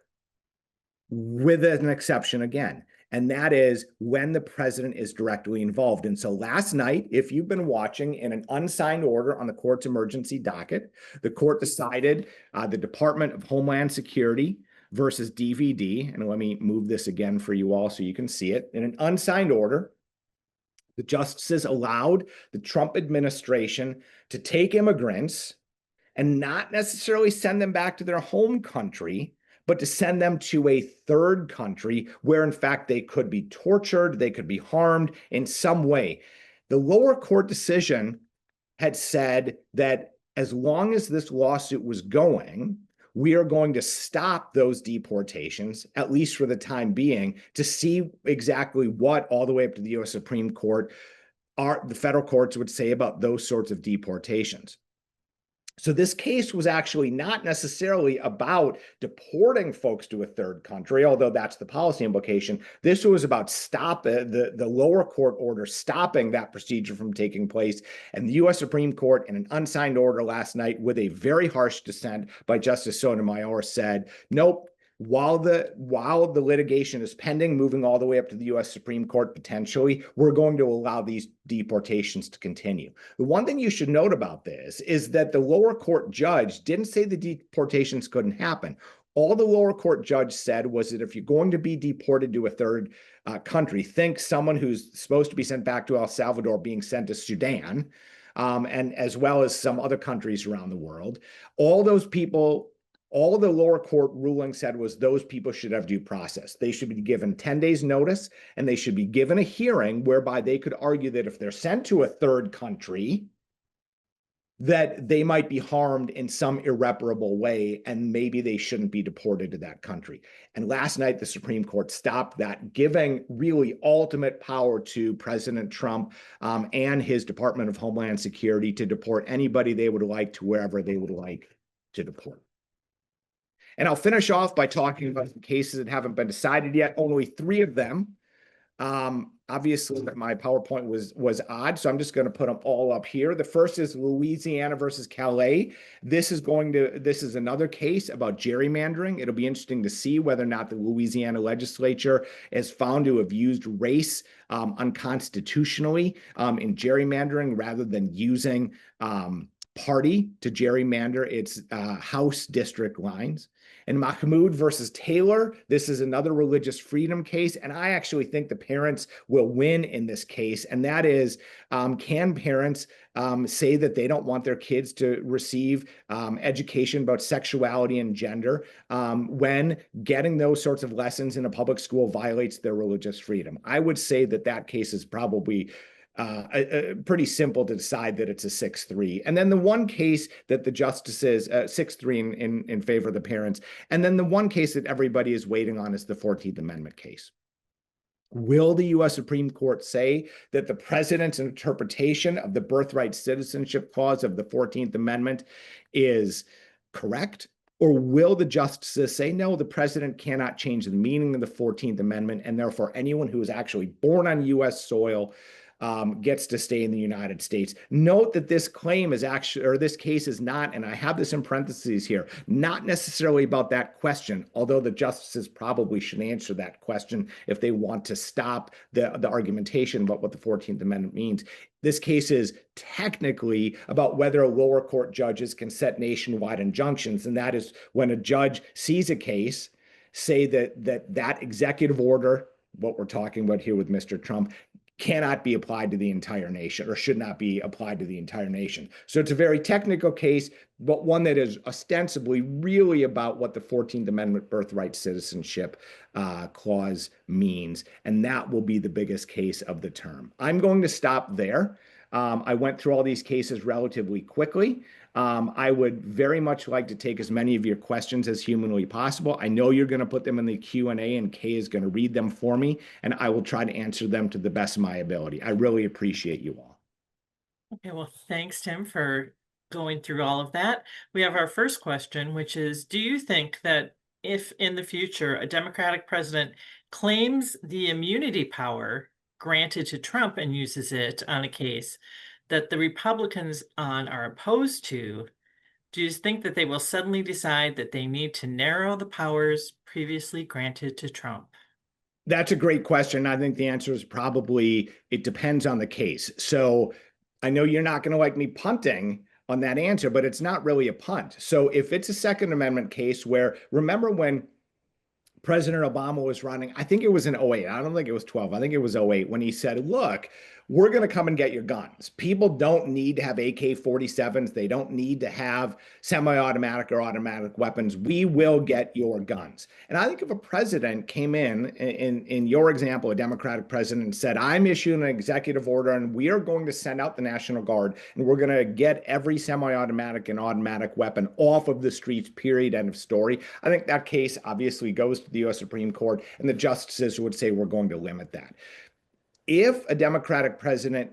with an exception again, and that is when the president is directly involved. And so last night, if you've been watching, in an unsigned order on the court's emergency docket, the court decided the Department of Homeland Security versus DVD, and let me move this again for you all so you can see it. In an unsigned order, the justices allowed the Trump administration to take immigrants and not necessarily send them back to their home country, but to send them to a third country where, in fact, they could be tortured, they could be harmed in some way. The lower court decision had said that as long as this lawsuit was going, we are going to stop those deportations, at least for the time being, to see exactly what, all the way up to the US Supreme Court, the federal courts would say about those sorts of deportations. So this case was actually not necessarily about deporting folks to a third country, although that's the policy implication. This was about the lower court order stopping that procedure from taking place. And the US Supreme Court, in an unsigned order last night with a very harsh dissent by Justice Sotomayor, said, nope, while the litigation is pending, moving all the way up to the US Supreme Court potentially, we're going to allow these deportations to continue. The one thing you should note about this is that the lower court judge didn't say the deportations couldn't happen. All the lower court judge said was that if you're going to be deported to a third country, think someone who's supposed to be sent back to El Salvador being sent to Sudan, and as well as some other countries around the world, all those people, all the lower court ruling said was those people should have due process. They should be given 10 days notice, and they should be given a hearing whereby they could argue that if they're sent to a third country, that they might be harmed in some irreparable way, and maybe they shouldn't be deported to that country. And last night, the Supreme Court stopped that, giving really ultimate power to President Trump and his Department of Homeland Security to deport anybody they would like to wherever they would like to deport. And I'll finish off by talking about the cases that haven't been decided yet, only 3 of them. Obviously, my PowerPoint was odd, so I'm just going to put them all up here. The first is Louisiana versus Calais. This is another case about gerrymandering. It'll be interesting to see whether or not the Louisiana legislature is found to have used race unconstitutionally in gerrymandering rather than using party to gerrymander its House district lines. And Mahmoud versus Taylor, this is another religious freedom case, and I actually think the parents will win in this case, and that is, can parents say that they don't want their kids to receive education about sexuality and gender when getting those sorts of lessons in a public school violates their religious freedom? I would say that that case is probably pretty simple to decide that it's a 6-3. And then the one case that the justices, 6-3 in favor of the parents. And then the one case that everybody is waiting on is the 14th Amendment case. Will the US Supreme Court say that the president's interpretation of the birthright citizenship clause of the 14th Amendment is correct? Or will the justices say, no, the president cannot change the meaning of the 14th Amendment, and therefore anyone who is actually born on US soil gets to stay in the United States? Note that this claim is actually, or this case is not, and I have this in parentheses here, not necessarily about that question, although the justices probably should answer that question if they want to stop the argumentation about what the 14th Amendment means. This case is technically about whether lower court judges can set nationwide injunctions, and that is when a judge sees a case, say that executive order, what we're talking about here with Mr. Trump, cannot be applied to the entire nation, or should not be applied to the entire nation. So it's a very technical case, but one that is ostensibly really about what the 14th Amendment birthright citizenship clause means. And that will be the biggest case of the term. I'm going to stop there. I went through all these cases relatively quickly. I would very much like to take as many of your questions as humanly possible. I know you're going to put them in the Q&A, and Kay is going to read them for me, and I will try to answer them to the best of my ability. I really appreciate you all. Okay, well, thanks, Tim, for going through all of that. We have our first question, which is, do you think that if in the future a Democratic president claims the immunity power granted to Trump and uses it on a case that the Republicans are opposed to, do you think that they will suddenly decide that they need to narrow the powers previously granted to Trump? That's a great question. I think the answer is probably, it depends on the case. So I know you're not going to like me punting on that answer, but it's not really a punt. So if it's a Second Amendment case where, remember when President Obama was running, I think it was in '08. I don't think it was 12. I think it was '08 when he said, look, we're going to come and get your guns. People don't need to have AK-47s. They don't need to have semi-automatic or automatic weapons. We will get your guns. And I think if a president came in your example, a Democratic president, and said, I'm issuing an executive order and we are going to send out the National Guard and we're going to get every semi-automatic and automatic weapon off of the streets, period, end of story. I think that case obviously goes to the U.S. Supreme Court, and the justices would say we're going to limit that. If a Democratic president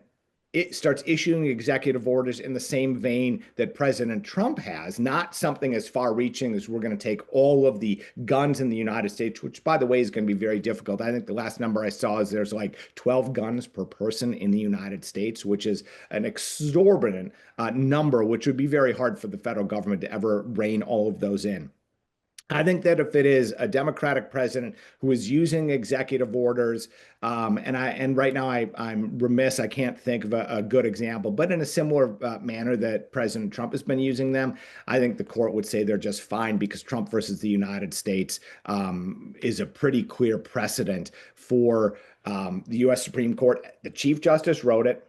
starts issuing executive orders in the same vein that President Trump has, not something as far reaching as we're going to take all of the guns in the United States, which, by the way, is going to be very difficult. I think the last number I saw is there's like 12 guns per person in the United States, which is an exorbitant number, which would be very hard for the federal government to ever rein all of those in. I think if it is a Democratic president who is using executive orders, and right now I'm remiss, I can't think of a good example, but in a similar manner that President Trump has been using them, I think the court would say they're just fine because Trump versus the United States is a pretty clear precedent for the U.S. Supreme Court. The Chief Justice wrote it.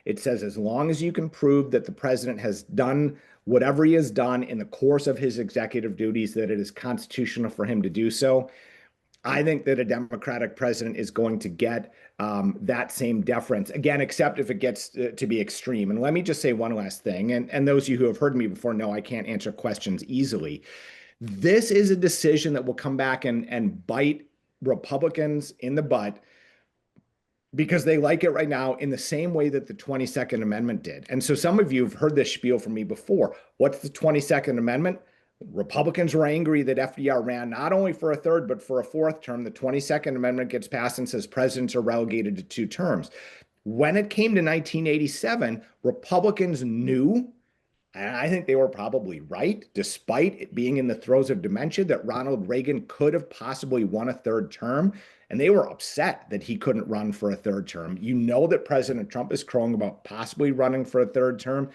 It says as long as you can prove that the president has done whatever he has done in the course of his executive duties, that it is constitutional for him to do so. I think that a Democratic president is going to get that same deference, again, except if it gets to be extreme. And let me just say one last thing. And those of you who have heard me before know I can't answer questions easily. This is a decision that will come back and bite Republicans in the butt because they like it right now in the same way that the 22nd Amendment did. And so some of you have heard this spiel from me before. What's the 22nd Amendment? Republicans were angry that FDR ran not only for a third, but for a fourth term. The 22nd Amendment gets passed and says presidents are relegated to 2 terms. When it came to 1987, Republicans knew, and I think they were probably right, despite it being in the throes of dementia, that Ronald Reagan could have possibly won a third term. And they were upset that he couldn't run for a third term. You know that President Trump is crowing about possibly running for a third term.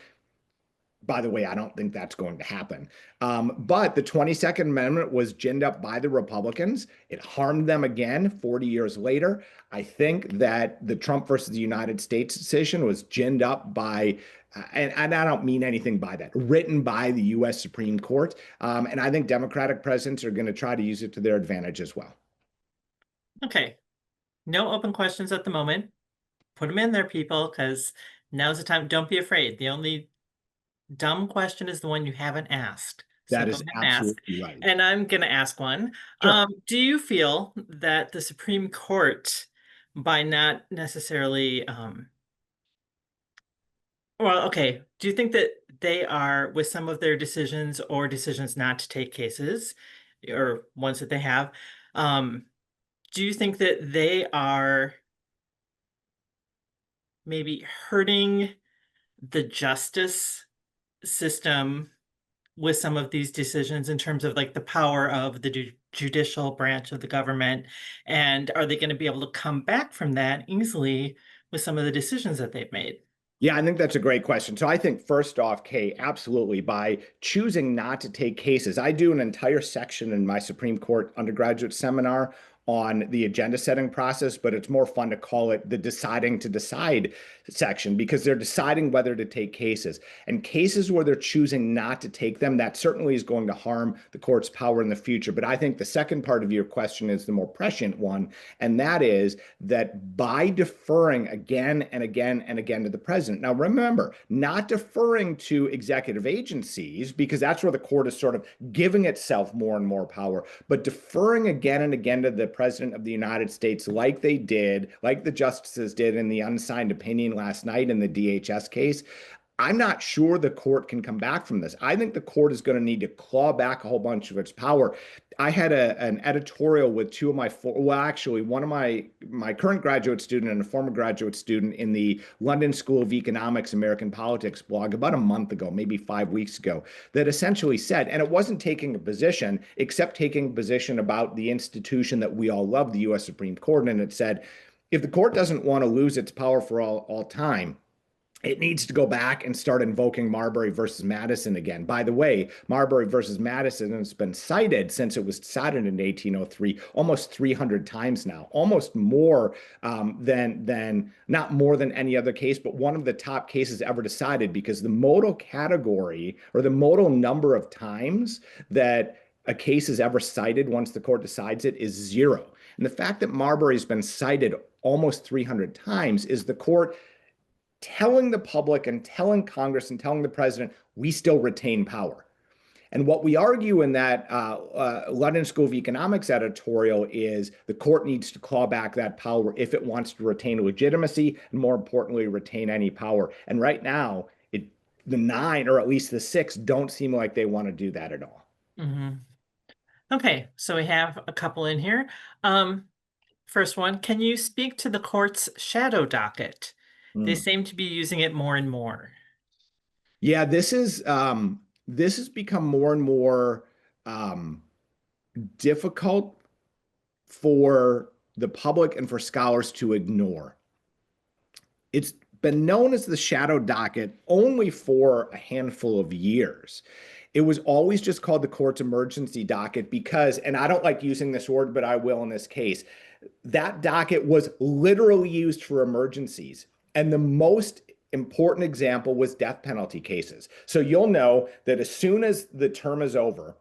By the way, I don't think that's going to happen. But the 22nd Amendment was ginned up by the Republicans. It harmed them again 40 years later. I think that the Trump versus the United States decision was ginned up by, and I don't mean anything by that, written by the U.S. Supreme Court. And I think Democratic presidents are going to try to use it to their advantage as well. Okay, no open questions at the moment. Put them in there, people, because now's the time. Don't be afraid. The only dumb question is the one you haven't asked. That is absolutely right. And I'm going to ask one. Sure. Do you feel that the Supreme Court, by not necessarily, well, okay, do you think that they are, with some of their decisions or decisions not to take cases, or ones that they have, do you think that they are maybe hurting the justice system with some of these decisions in terms of like the power of the judicial branch of the government? And are they going to be able to come back from that easily with some of the decisions that they've made? Yeah, I think that's a great question. So I think first off, Kay, absolutely, by choosing not to take cases, I do an entire section in my Supreme Court undergraduate seminar on the agenda setting process, but it's more fun to call it the deciding to decide section because they're deciding whether to take cases. And cases where they're choosing not to take them, that certainly is going to harm the court's power in the future. But I think the second part of your question is the more prescient one, and that is that by deferring again and again and again to the president. Now, remember, not deferring to executive agencies, because that's where the court is sort of giving itself more and more power, but deferring again and again to the president of the United States, like they did, like the justices did in the unsigned opinion last night in the DHS case. I'm not sure the court can come back from this. I think the court is going to need to claw back a whole bunch of its power. I had an editorial with two of my, well, actually, one of my current graduate student and a former graduate student in the London School of Economics, American Politics blog about a month ago, maybe 5 weeks ago, that essentially said, and it wasn't taking a position, except taking a position about the institution that we all love, the U.S. Supreme Court. And it said, if the court doesn't want to lose its power for all time, it needs to go back and start invoking Marbury versus Madison again. By the way, Marbury versus Madison has been cited since it was decided in 1803 almost 300 times now, almost more than not more than any other case, but one of the top cases ever decided, because the modal category or the modal number of times that a case is ever cited once the court decides it is zero. And the fact that Marbury has been cited almost 300 times is the court telling the public and telling Congress and telling the president, we still retain power. And what we argue in that London School of Economics editorial is the court needs to claw back that power if it wants to retain legitimacy and, more importantly, retain any power. And right now, the 9, or at least the 6, don't seem like they want to do that at all. Mm-hmm. Okay, so we have a couple in here. First one, can you speak to the court's shadow docket? They seem to be using it more and more. Yeah, this has become more and more difficult for the public and for scholars to ignore. It's been known as the shadow docket only for a handful of years. It was always just called the court's emergency docket because, and I don't like using this word, but I will in this case, that docket was literally used for emergencies. And the most important example was death penalty cases. So you'll know that as soon as the term is over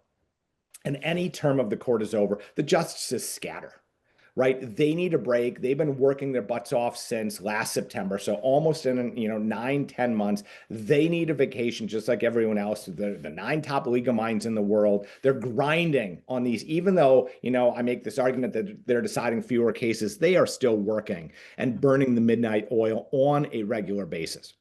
and any term of the court is over, the justices scatter, right? They need a break. They've been working their butts off since last September. So almost in 9-10 months, they need a vacation just like everyone else. The 9 top legal minds in the world, they're grinding on these, even though, I make this argument that they're deciding fewer cases, they are still working and burning the midnight oil on a regular basis.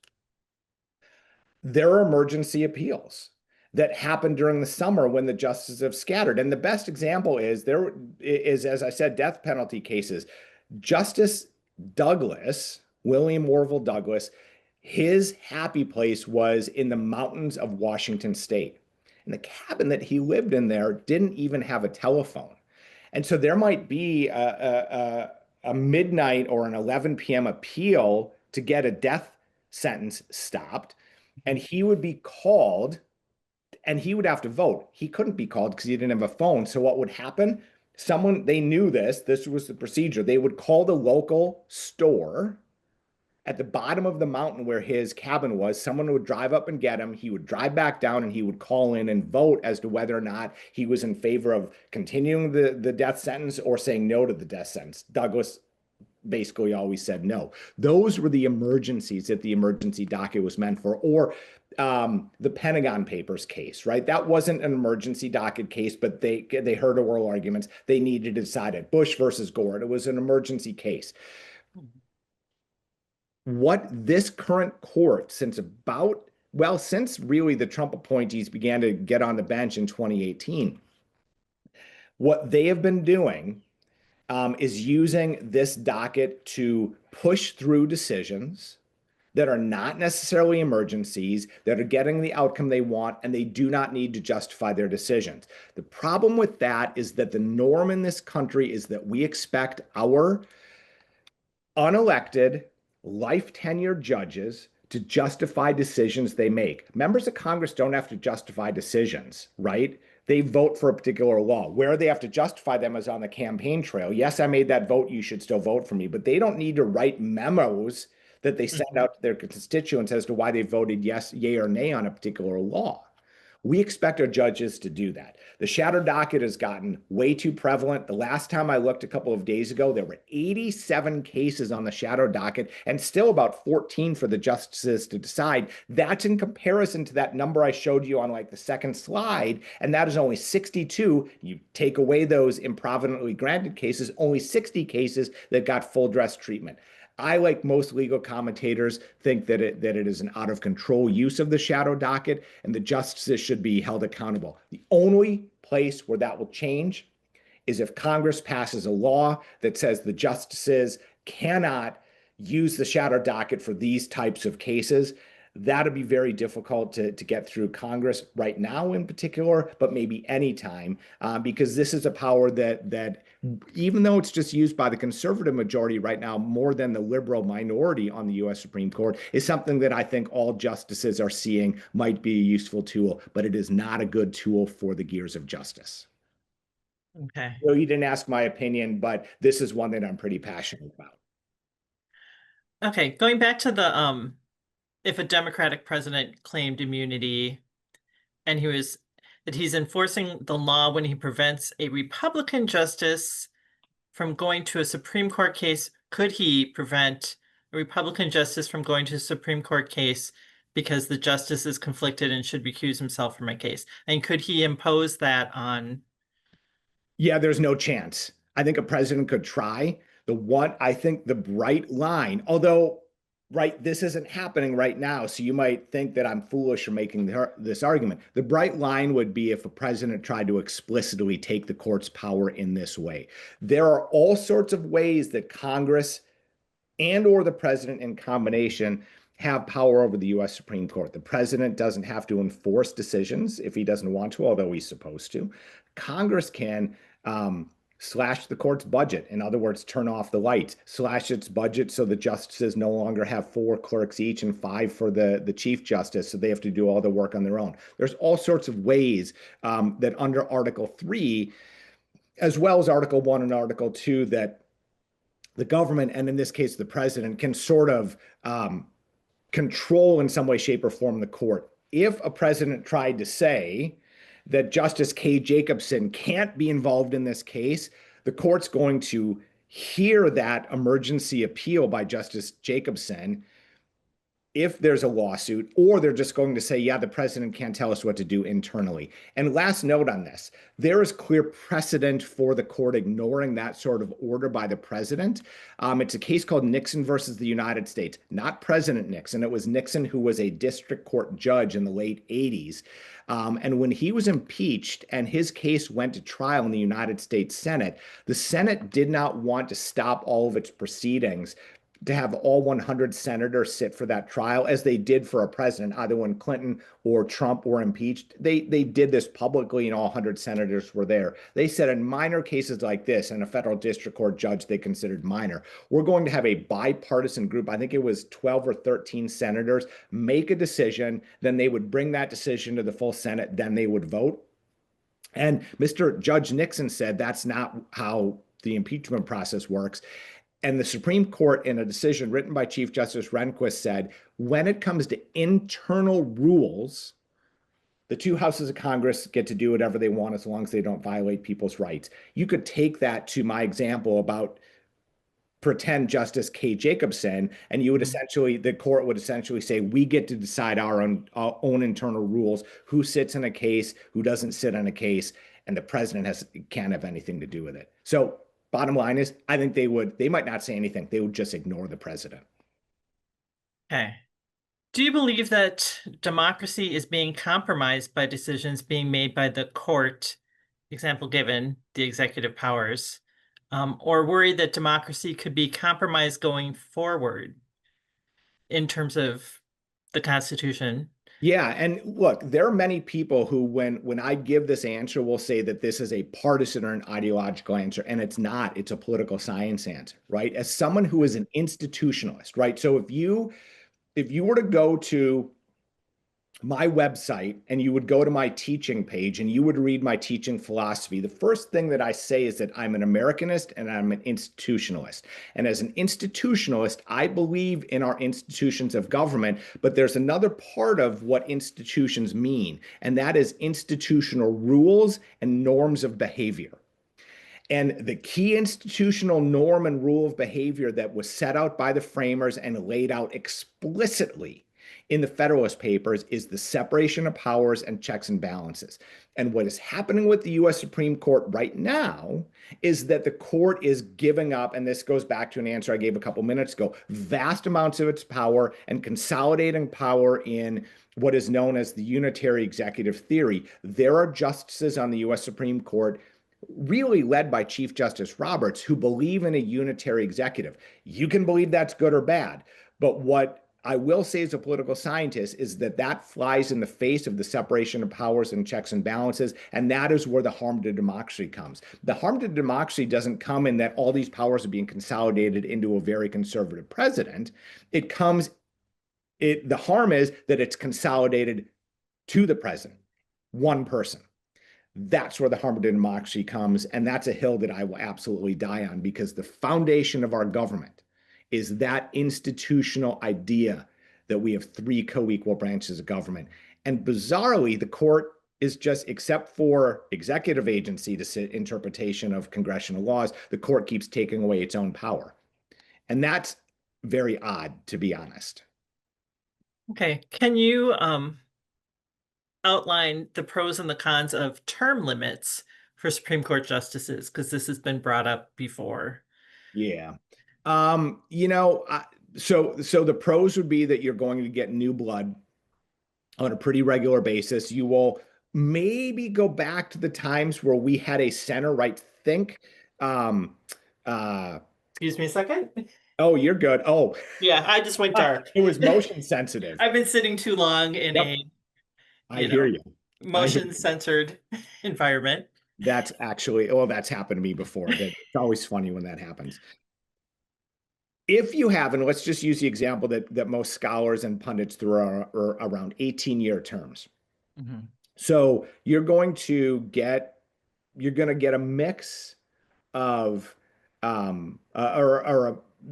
There are emergency appeals that happened during the summer when the justices have scattered. And the best example is, as I said, death penalty cases. Justice Douglas, William Orville Douglas, his happy place was in the mountains of Washington State. And the cabin that he lived in there didn't even have a telephone. And so there might be a midnight or an 11 p.m. appeal to get a death sentence stopped. And he would be called and he would have to vote. He couldn't be called because he didn't have a phone. So what would happen? They knew this was the procedure. They would call the local store at the bottom of the mountain where his cabin was. Someone would drive up and get him. He would drive back down and he would call in and vote as to whether or not he was in favor of continuing the death sentence or saying no to the death sentence. Douglas basically always said no. Those were the emergencies that the emergency docket was meant for. Or the Pentagon Papers case, right? That wasn't an emergency docket case, but they heard oral arguments. They needed to decide it. Bush versus Gore. It was an emergency case. What this current court, since really the Trump appointees began to get on the bench in 2018, what they have been doing is using this docket to push through decisions that are not necessarily emergencies, that are getting the outcome they want, and they do not need to justify their decisions. The problem with that is that the norm in this country is that we expect our unelected, life-tenured judges to justify decisions they make. Members of Congress don't have to justify decisions, right? They vote for a particular law. Where they have to justify them is on the campaign trail. Yes, I made that vote. You should still vote for me. But they don't need to write memos that they send out to their constituents as to why they voted yes, yay, or nay on a particular law. We expect our judges to do that. The shadow docket has gotten way too prevalent. The last time I looked a couple of days ago, there were 87 cases on the shadow docket and still about 14 for the justices to decide. That's in comparison to that number I showed you on like the second slide, and that is only 62. You take away those improvidently granted cases, only 60 cases that got full dress treatment. I, like most legal commentators, think that it is an out of control use of the shadow docket, and the justices should be held accountable. The only place where that will change is if Congress passes a law that says the justices cannot use the shadow docket for these types of cases. That'll be very difficult to get through Congress right now in particular, but maybe any time, because this is a power that even though it's just used by the conservative majority right now more than the liberal minority on the US Supreme Court, is something that I think all justices are seeing might be a useful tool, but it is not a good tool for the gears of justice. Okay. So you didn't ask my opinion, but this is one that I'm pretty passionate about. Okay, going back to the if a Democratic president claimed immunity and he's enforcing the law when he prevents a Republican justice from going to a Supreme Court case, could he prevent a Republican justice from going to a Supreme Court case because the justice is conflicted and should recuse himself from a case? And could he impose that on? Yeah, there's no chance. I think a president could try. I think the bright line, although, right, this isn't happening right now, so you might think that I'm foolish for making this argument. The bright line would be if a president tried to explicitly take the court's power in this way. There are all sorts of ways that Congress and or the president in combination have power over the US Supreme Court. The president doesn't have to enforce decisions if he doesn't want to, although he's supposed to. Congress can slash the court's budget. In other words, turn off the lights, slash its budget so the justices no longer have 4 clerks each and 5 for the chief justice, so they have to do all the work on their own. There's all sorts of ways that under Article 3, as well as Article 1 and Article 2, that the government, and in this case, the president, can sort of control in some way, shape, or form the court. If a president tried to say that Justice Kay Jacobson can't be involved in this case, the court's going to hear that emergency appeal by Justice Jacobson if there's a lawsuit, or they're just going to say, yeah, the president can't tell us what to do internally. And last note on this, there is clear precedent for the court ignoring that sort of order by the president. It's a case called Nixon versus the United States, not President Nixon. It was Nixon who was a district court judge in the late 80s. And when he was impeached and his case went to trial in the United States Senate, the Senate did not want to stop all of its proceedings to have all 100 senators sit for that trial, as they did for a president, either when Clinton or Trump were impeached. They did this publicly, and all 100 senators were there. They said in minor cases like this, and a federal district court judge they considered minor, we're going to have a bipartisan group, I think it was 12 or 13 senators, make a decision, then they would bring that decision to the full Senate, then they would vote. And Mr. Judge Nixon said that's not how the impeachment process works. And the Supreme Court, in a decision written by Chief Justice Rehnquist, said, when it comes to internal rules, the 2 houses of Congress get to do whatever they want as long as they don't violate people's rights. You could take that to my example about pretend Justice Kay Jacobson, and you would essentially, the court would essentially say, we get to decide our own internal rules, who sits in a case, who doesn't sit in a case, and the president can't have anything to do with it. So bottom line is, I think they might not say anything. They would just ignore the president. Okay. Do you believe that democracy is being compromised by decisions being made by the court, example given, the executive powers, or worry that democracy could be compromised going forward in terms of the Constitution? Yeah, and look, there are many people who, when I give this answer, will say that this is a partisan or an ideological answer, and it's not. It's a political science answer, right? As someone who is an institutionalist, right? So if you were to go to my website and you would go to my teaching page and you would read my teaching philosophy, the first thing that I say is that I'm an Americanist and I'm an institutionalist. And as an institutionalist, I believe in our institutions of government, but there's another part of what institutions mean, and that is institutional rules and norms of behavior. And the key institutional norm and rule of behavior that was set out by the framers and laid out explicitly in the Federalist Papers is the separation of powers and checks and balances. And what is happening with the US Supreme Court right now is that the court is giving up, and this goes back to an answer I gave a couple minutes ago, vast amounts of its power and consolidating power in what is known as the unitary executive theory. There are justices on the US Supreme Court, really led by Chief Justice Roberts, who believe in a unitary executive. You can believe that's good or bad, but what I will say as a political scientist is that that flies in the face of the separation of powers and checks and balances. And that is where the harm to democracy comes. The harm to democracy doesn't come in that all these powers are being consolidated into a very conservative president. It comes, the harm is that it's consolidated to the president, one person. That's where the harm to democracy comes. And that's a hill that I will absolutely die on because the foundation of our government is that institutional idea that we have three co-equal branches of government. And bizarrely, the court is just, except for executive agency to sit interpretation of congressional laws, the court keeps taking away its own power. And that's very odd, to be honest. Okay, can you outline the pros and the cons of term limits for Supreme Court justices? Because this has been brought up before. Yeah. So the pros would be that you're going to get new blood on a pretty regular basis. You will maybe go back to the times where we had a center right think. Um, uh, Excuse me a second. oh, you're good. Oh, Yeah, I just went dark. it was motion sensitive. I've been sitting too long in Yep, a, I you hear know, you. I hear motion you. censored environment. That's actually, oh, that's happened to me before. It's always funny when that happens. If you have, and let's just use the example that most scholars and pundits throw are around 18-year terms. Mhm. So you're going to get a mix of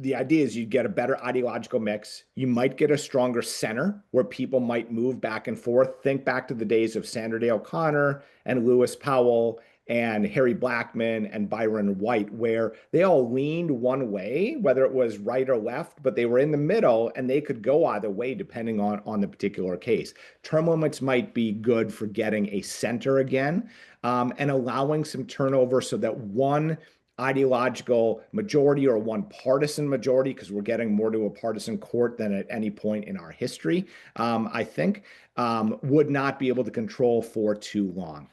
the idea is you get a better ideological mix. You might get a stronger center where people might move back and forth. Think back to the days of Sandra Day O'Connor and Lewis Powell and Harry Blackmun and Byron White, where they all leaned one way, whether it was right or left, but they were in the middle and they could go either way depending on the particular case. Term limits might be good for getting a center again, and allowing some turnover so that one ideological majority or one partisan majority, because we're getting more to a partisan court than at any point in our history, I think, would not be able to control for too long.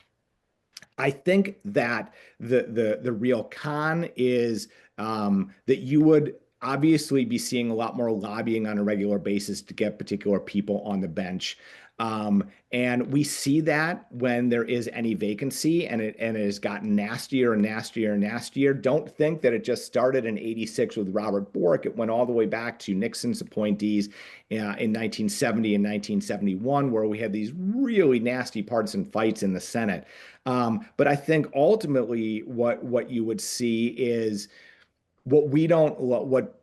I think that the real con is that you would obviously be seeing a lot more lobbying on a regular basis to get particular people on the bench. And we see that when there is any vacancy and it has gotten nastier and nastier and nastier. Don't think that it just started in 86 with Robert Bork. It went all the way back to Nixon's appointees in 1970 and 1971, where we had these really nasty partisan fights in the Senate. But I think ultimately what you would see is what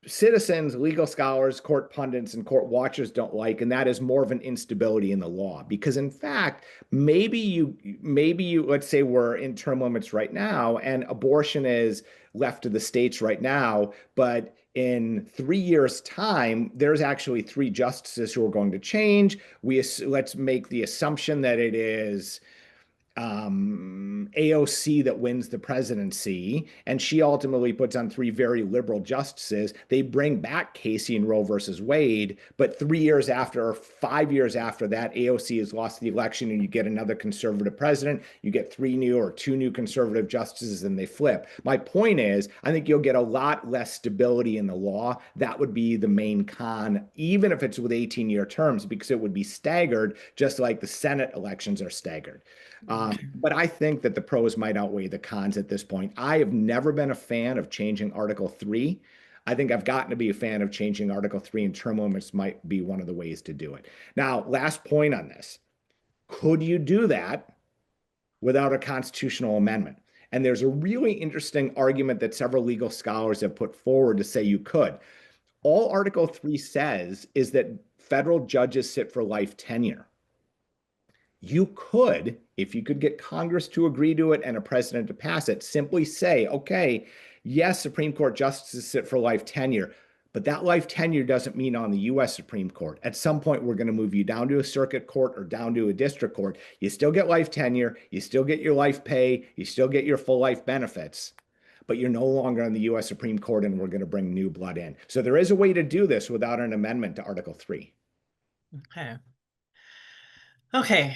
citizens, legal scholars, court pundits, and court watchers don't like, and that is more of an instability in the law. Because in fact, maybe you let's say we're in term limits right now, and abortion is left to the states right now, but in 3 years' time, there's actually three justices who are going to change. Let's make the assumption that it is AOC that wins the presidency, and she ultimately puts on three very liberal justices. They bring back Casey and Roe versus Wade, but 3 years after, or 5 years after that, AOC has lost the election, and you get another conservative president. You get three new or two new conservative justices, and they flip. My point is, I think you'll get a lot less stability in the law. That would be the main con, even if it's with 18-year terms, because it would be staggered, just like the Senate elections are staggered. But I think that the pros might outweigh the cons at this point. I have never been a fan of changing Article 3. I think I've gotten to be a fan of changing Article 3, and term limits might be one of the ways to do it. Now, last point on this. Could you do that without a constitutional amendment? And there's a really interesting argument that several legal scholars have put forward to say you could. All Article 3 says is that federal judges sit for life tenure. You could, if you could get Congress to agree to it and a president to pass it, simply say, okay, yes, Supreme Court justices sit for life tenure, but that life tenure doesn't mean on the US Supreme Court. At some point, we're going to move you down to a circuit court or down to a district court. You still get life tenure, you still get your life pay, you still get your full life benefits, but you're no longer on the US Supreme Court, and we're going to bring new blood in. So there is a way to do this without an amendment to Article 3. Okay. Okay.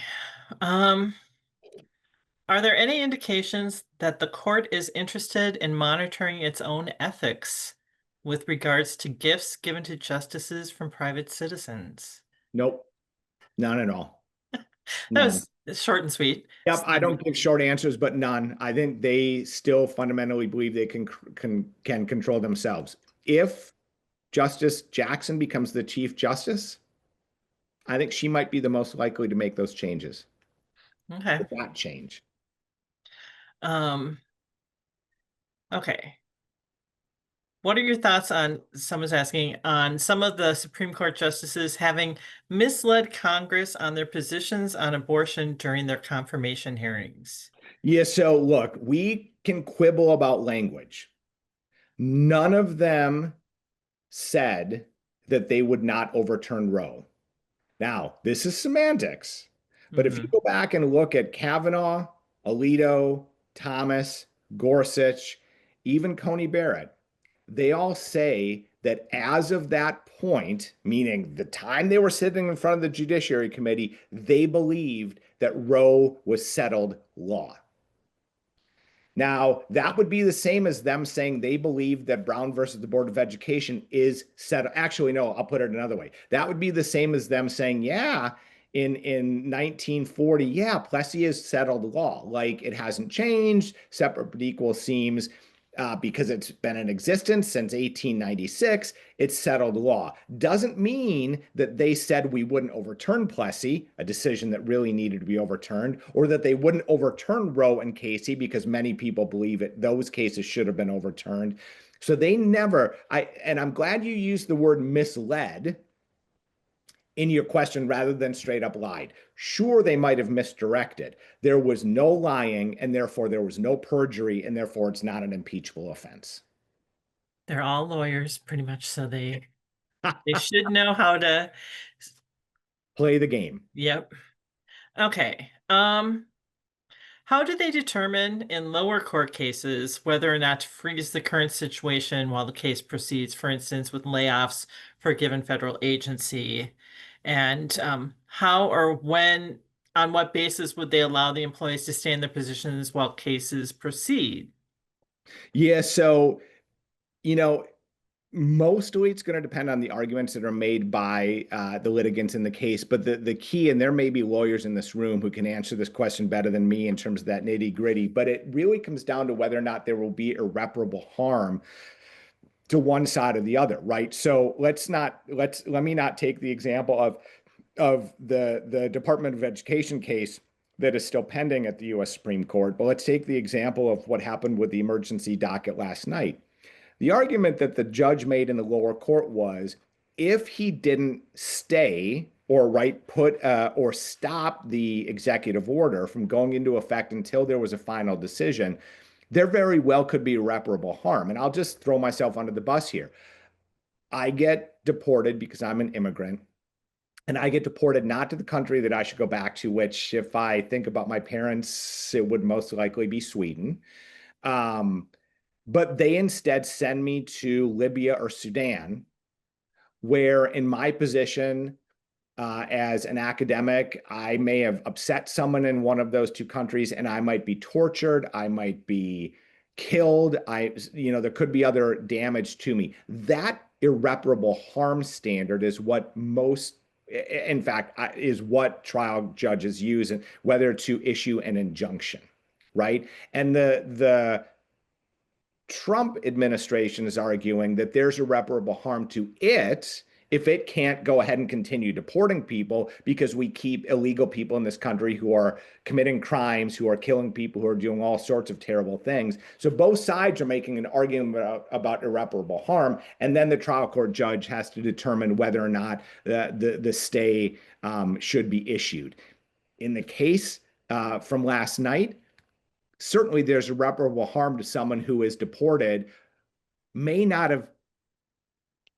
Um, are there any indications that the court is interested in monitoring its own ethics with regards to gifts given to justices from private citizens? Nope, none at all. That None. was short and sweet. Yep, I don't give short answers, but none. I think they still fundamentally believe they can control themselves. If Justice Jackson becomes the Chief Justice, I think she might be the most likely to make those changes. Okay. That change. Um, okay. What are your thoughts on, someone's asking, on some of the Supreme Court justices having misled Congress on their positions on abortion during their confirmation hearings? Yeah, so look, we can quibble about language. None of them said that they would not overturn Roe. Now, this is semantics, but if you Mhm. go back and look at Kavanaugh, Alito, Thomas, Gorsuch, even Coney Barrett, they all say that as of that point, meaning the time they were sitting in front of the Judiciary Committee, they believed that Roe was settled law. Now, that would be the same as them saying they believe that Brown versus the Board of Education is set. Actually, no, I'll put it another way. That would be the same as them saying, yeah, in 1940, yeah, Plessy is settled law. Like it hasn't changed. Separate but equal seems because it's been in existence since 1896, it's settled law. Doesn't mean that they said we wouldn't overturn Plessy, a decision that really needed to be overturned, or that they wouldn't overturn Roe and Casey because many people believe it. Those cases should have been overturned. So they never, and I'm glad you used the word misled in your question rather than straight up lied. Sure, they might have misdirected. There was no lying, and therefore there was no perjury, and therefore it's not an impeachable offense. They're all lawyers, pretty much, so they should know how to. Play the game. Yep. Okay. How do they determine in lower court cases whether or not to freeze the current situation while the case proceeds, for instance, with layoffs for a given federal agency? And how or when, on what basis would they allow the employees to stay in their positions while cases proceed? Yeah, so, you know, mostly it's going to depend on the arguments that are made by the litigants in the case. But the key, and there may be lawyers in this room who can answer this question better than me in terms of that nitty gritty, but it really comes down to whether or not there will be irreparable harm to one side or the other, right? So let me not take the example of the Department of Education case that is still pending at the US Supreme Court, but let's take the example of what happened with the emergency docket last night. The argument that the judge made in the lower court was if he didn't stay or put or stop the executive order from going into effect until there was a final decision, there very well could be irreparable harm. And I'll just throw myself under the bus here. I get deported because I'm an immigrant, and I get deported not to the country that I should go back to, which, if I think about my parents, it would most likely be Sweden. Um, but they instead send me to Libya or Sudan, where in my position as an academic, I may have upset someone in one of those two countries and I might be tortured, I might be killed, there could be other damage to me. That irreparable harm standard is what in fact, is what trial judges use and whether to issue an injunction, right? And the Trump administration is arguing that there's irreparable harm to it if it can't go ahead and continue deporting people because we keep illegal people in this country who are committing crimes, who are killing people, who are doing all sorts of terrible things. So both sides are making an argument about irreparable harm, and then the trial court judge has to determine whether or not the stay should be issued. In the case from last night, certainly there's irreparable harm to someone who is deported, may not have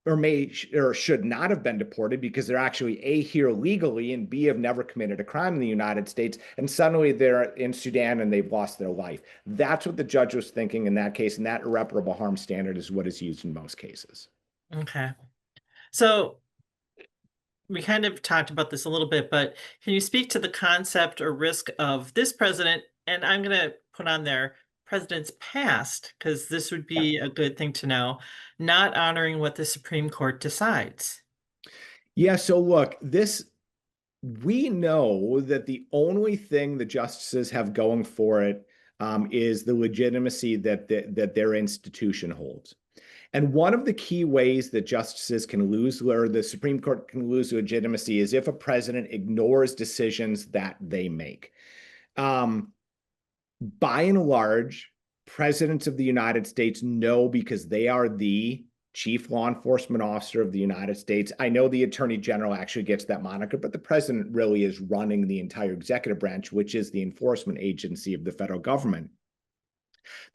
or should not have been deported because they're actually A, here legally, and B, have never committed a crime in the United States, and suddenly they're in Sudan and they've lost their life. That's what the judge was thinking in that case, and that irreparable harm standard is what is used in most cases. Okay. So we kind of talked about this a little bit, but can you speak to the concept or risk of this president, and I'm going to put on there presidents past, because this would be a good thing to know, not honoring what the Supreme Court decides? Yeah, so look, we know that the only thing the justices have going for it is the legitimacy that their institution holds. And one of the key ways that justices can lose, or the Supreme Court can lose legitimacy, is if a president ignores decisions that they make. By and large, presidents of the United States know, because they are the chief law enforcement officer of the United States. I know the attorney general actually gets that moniker, but the president really is running the entire executive branch, which is the enforcement agency of the federal government.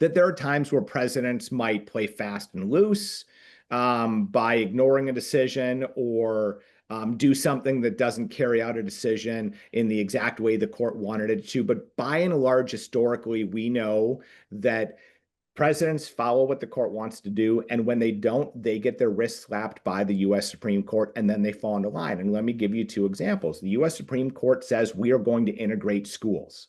That there are times where presidents might play fast and loose by ignoring a decision, or do something that doesn't carry out a decision in the exact way the court wanted it to. But by and large, historically, we know that presidents follow what the court wants to do, and when they don't, they get their wrists slapped by the U.S. Supreme Court, and then they fall into line. And let me give you two examples. The U.S. Supreme Court says we are going to integrate schools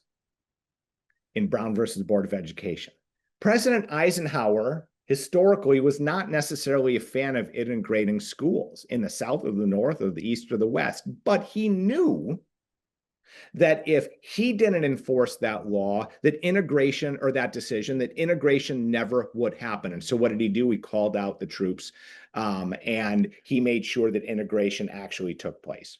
in Brown versus Board of Education. President Eisenhower historically was not necessarily a fan of integrating schools in the South or the North or the East or the West, but he knew that if he didn't enforce that law, that integration, or that decision, that integration never would happen. And so what did he do? He called out the troops, and he made sure that integration actually took place.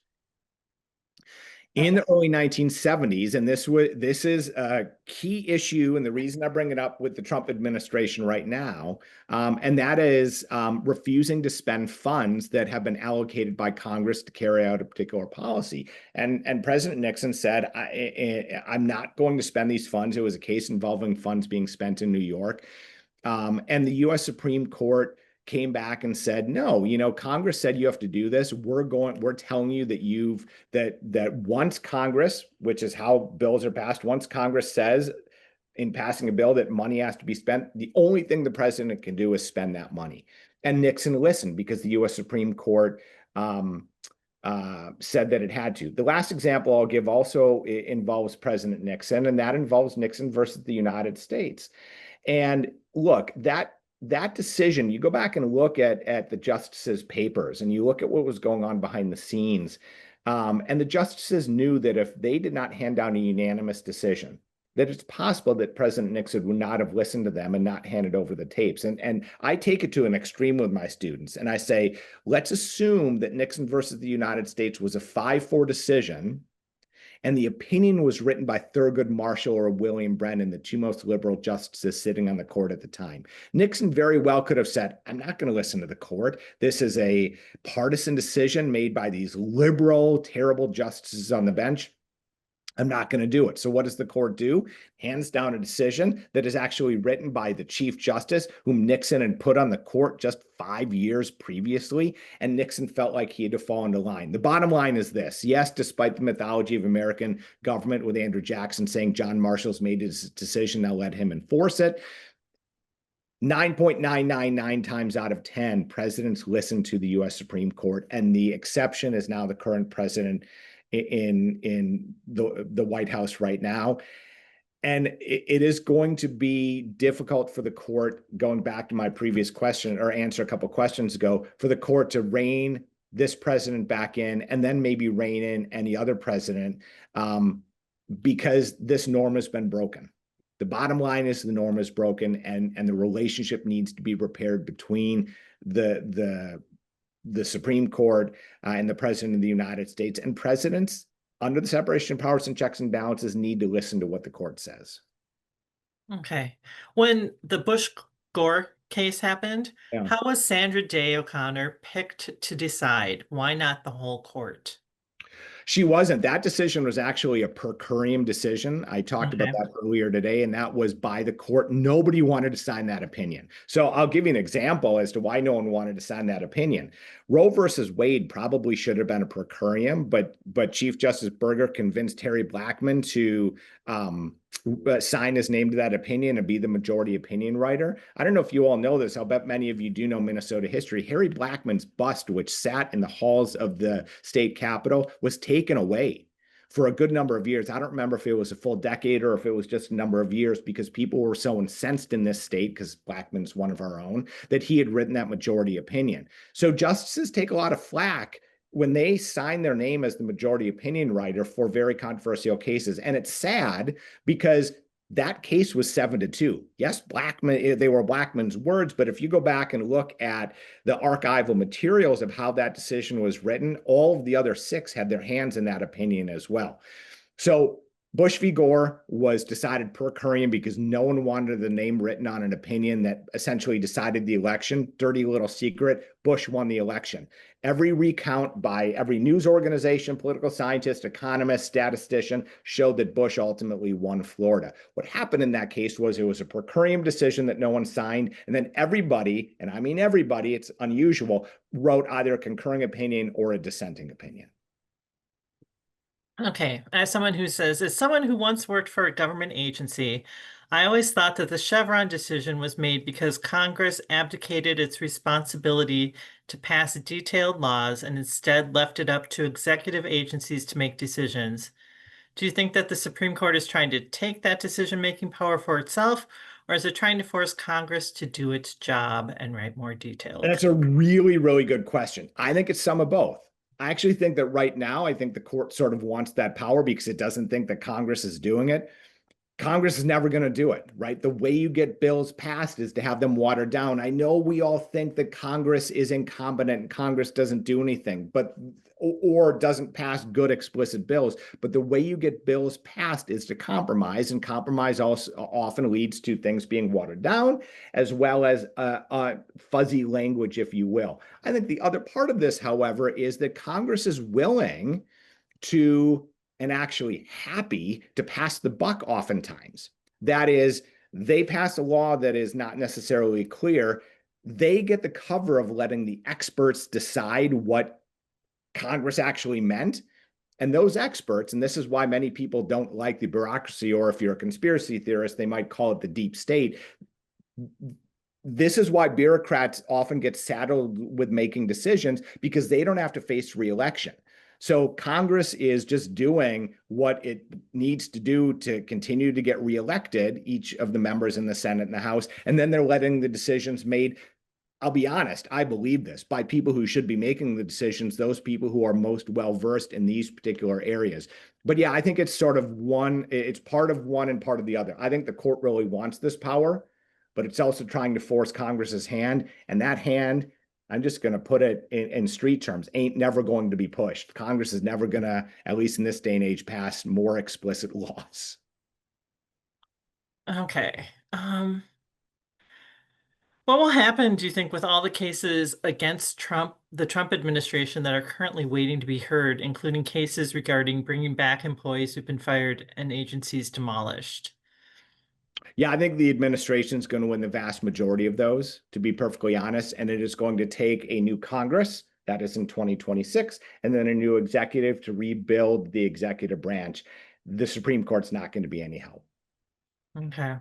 In the early 1970s, and this is a key issue, and the reason I bring it up with the Trump administration right now, and that is refusing to spend funds that have been allocated by Congress to carry out a particular policy. And President Nixon said, I'm not going to spend these funds. It was a case involving funds being spent in New York. And the U.S. Supreme Court came back and said, no, Congress said you have to do this. We're telling you that once Congress, which is how bills are passed, once Congress says in passing a bill that money has to be spent, the only thing the president can do is spend that money. And Nixon listened, because the U.S. Supreme Court said that it had to. The last example I'll give also involves President Nixon, and that involves Nixon versus the United States. And look, that decision, you go back and look at the justices' papers, and you look at what was going on behind the scenes. And the justices knew that if they did not hand down a unanimous decision, that it's possible that President Nixon would not have listened to them and not handed over the tapes. And I take it to an extreme with my students, and I say, let's assume that Nixon versus the United States was a 5-4 decision, and the opinion was written by Thurgood Marshall or William Brennan, the two most liberal justices sitting on the court at the time. Nixon very well could have said, I'm not going to listen to the court. This is a partisan decision made by these liberal, terrible justices on the bench. I'm not going to do it. So what does the court do? Hands down a decision that is actually written by the Chief Justice, whom Nixon had put on the court just 5 years previously, and Nixon felt like he had to fall into line. The bottom line is this. Yes, despite the mythology of American government with Andrew Jackson saying John Marshall's made his decision, now let him enforce it, 9.999 times out of 10, presidents listen to the U.S. Supreme Court, and the exception is now the current president in the White House right now. And it is going to be difficult for the court, going back to my previous question or answer a couple questions ago, for the court to rein this president back in and then maybe rein in any other president, because this norm has been broken. The bottom line is the norm is broken, and the relationship needs to be repaired between the Supreme Court and the President of the United States. And presidents, under the separation of powers and checks and balances, need to listen to what the court says. Okay. When the Bush-Gore case happened, Yeah. how was Sandra Day O'Connor picked to decide? Why not the whole court? She wasn't. That decision was actually a per curiam decision. I talked about Okay. that earlier today, and that was by the court. Nobody wanted to sign that opinion. So I'll give you an example as to why no one wanted to sign that opinion. Roe versus Wade probably should have been a per curiam, but Chief Justice Burger convinced Harry Blackmun to sign his name to that opinion and be the majority opinion writer. I don't know if you all know this. I'll bet many of you do know Minnesota history. Harry Blackmun's bust, which sat in the halls of the state capitol, was taken away for a good number of years. I don't remember if it was a full decade or if it was just a number of years, because people were so incensed in this state, because Blackmun's one of our own, that he had written that majority opinion. So justices take a lot of flack when they sign their name as the majority opinion writer for very controversial cases. And it's sad because that case was 7-2. Yes, Blackmun, they were Blackmun's words, but if you go back and look at the archival materials of how that decision was written, all of the other 6 had their hands in that opinion as well. So Bush v. Gore was decided per curiam because no one wanted the name written on an opinion that essentially decided the election. Dirty little secret, Bush won the election. Every recount by every news organization, political scientist, economist, statistician showed that Bush ultimately won Florida. What happened in that case was it was a per curiam decision that no one signed, and then everybody, and I mean everybody, it's unusual, wrote either a concurring opinion or a dissenting opinion. Okay, as someone who says, as someone who once worked for a government agency, I always thought that the Chevron decision was made because Congress abdicated its responsibility to pass detailed laws and instead left it up to executive agencies to make decisions. Do you think that the Supreme Court is trying to take that decision-making power for itself, or is it trying to force Congress to do its job and write more detailed? And that's a really, really good question. I think it's some of both. I actually think that right now, I think the court sort of wants that power because it doesn't think that Congress is doing it. Congress is never going to do it, right? The way you get bills passed is to have them watered down. I know we all think that Congress is incompetent and Congress doesn't do anything, but or doesn't pass good explicit bills. But the way you get bills passed is to compromise, and compromise also often leads to things being watered down, as well as fuzzy language, if you will. I think the other part of this, however, is that Congress is willing to and actually happy to pass the buck oftentimes. That is, they pass a law that is not necessarily clear. They get the cover of letting the experts decide what Congress actually meant. And those experts, and this is why many people don't like the bureaucracy, or if you're a conspiracy theorist, they might call it the deep state. This is why bureaucrats often get saddled with making decisions, because they don't have to face re-election. So Congress is just doing what it needs to do to continue to get reelected, each of the members in the Senate and the House, and then they're letting the decisions made, I'll be honest, I believe this, by people who should be making the decisions, those people who are most well-versed in these particular areas. But yeah, I think it's sort of one, it's part of one and part of the other. I think the court really wants this power, but it's also trying to force Congress's hand, and that hand, I'm just going to put it in street terms, ain't never going to be pushed. Congress is never going to, at least in this day and age, pass more explicit laws. Okay. What will happen, do you think, with all the cases against Trump, the Trump administration, that are currently waiting to be heard, including cases regarding bringing back employees who've been fired and agencies demolished? Yeah, I think the administration is going to win the vast majority of those, to be perfectly honest. And it is going to take a new Congress, that is in 2026, and then a new executive to rebuild the executive branch. The Supreme Court's not going to be any help. Okay.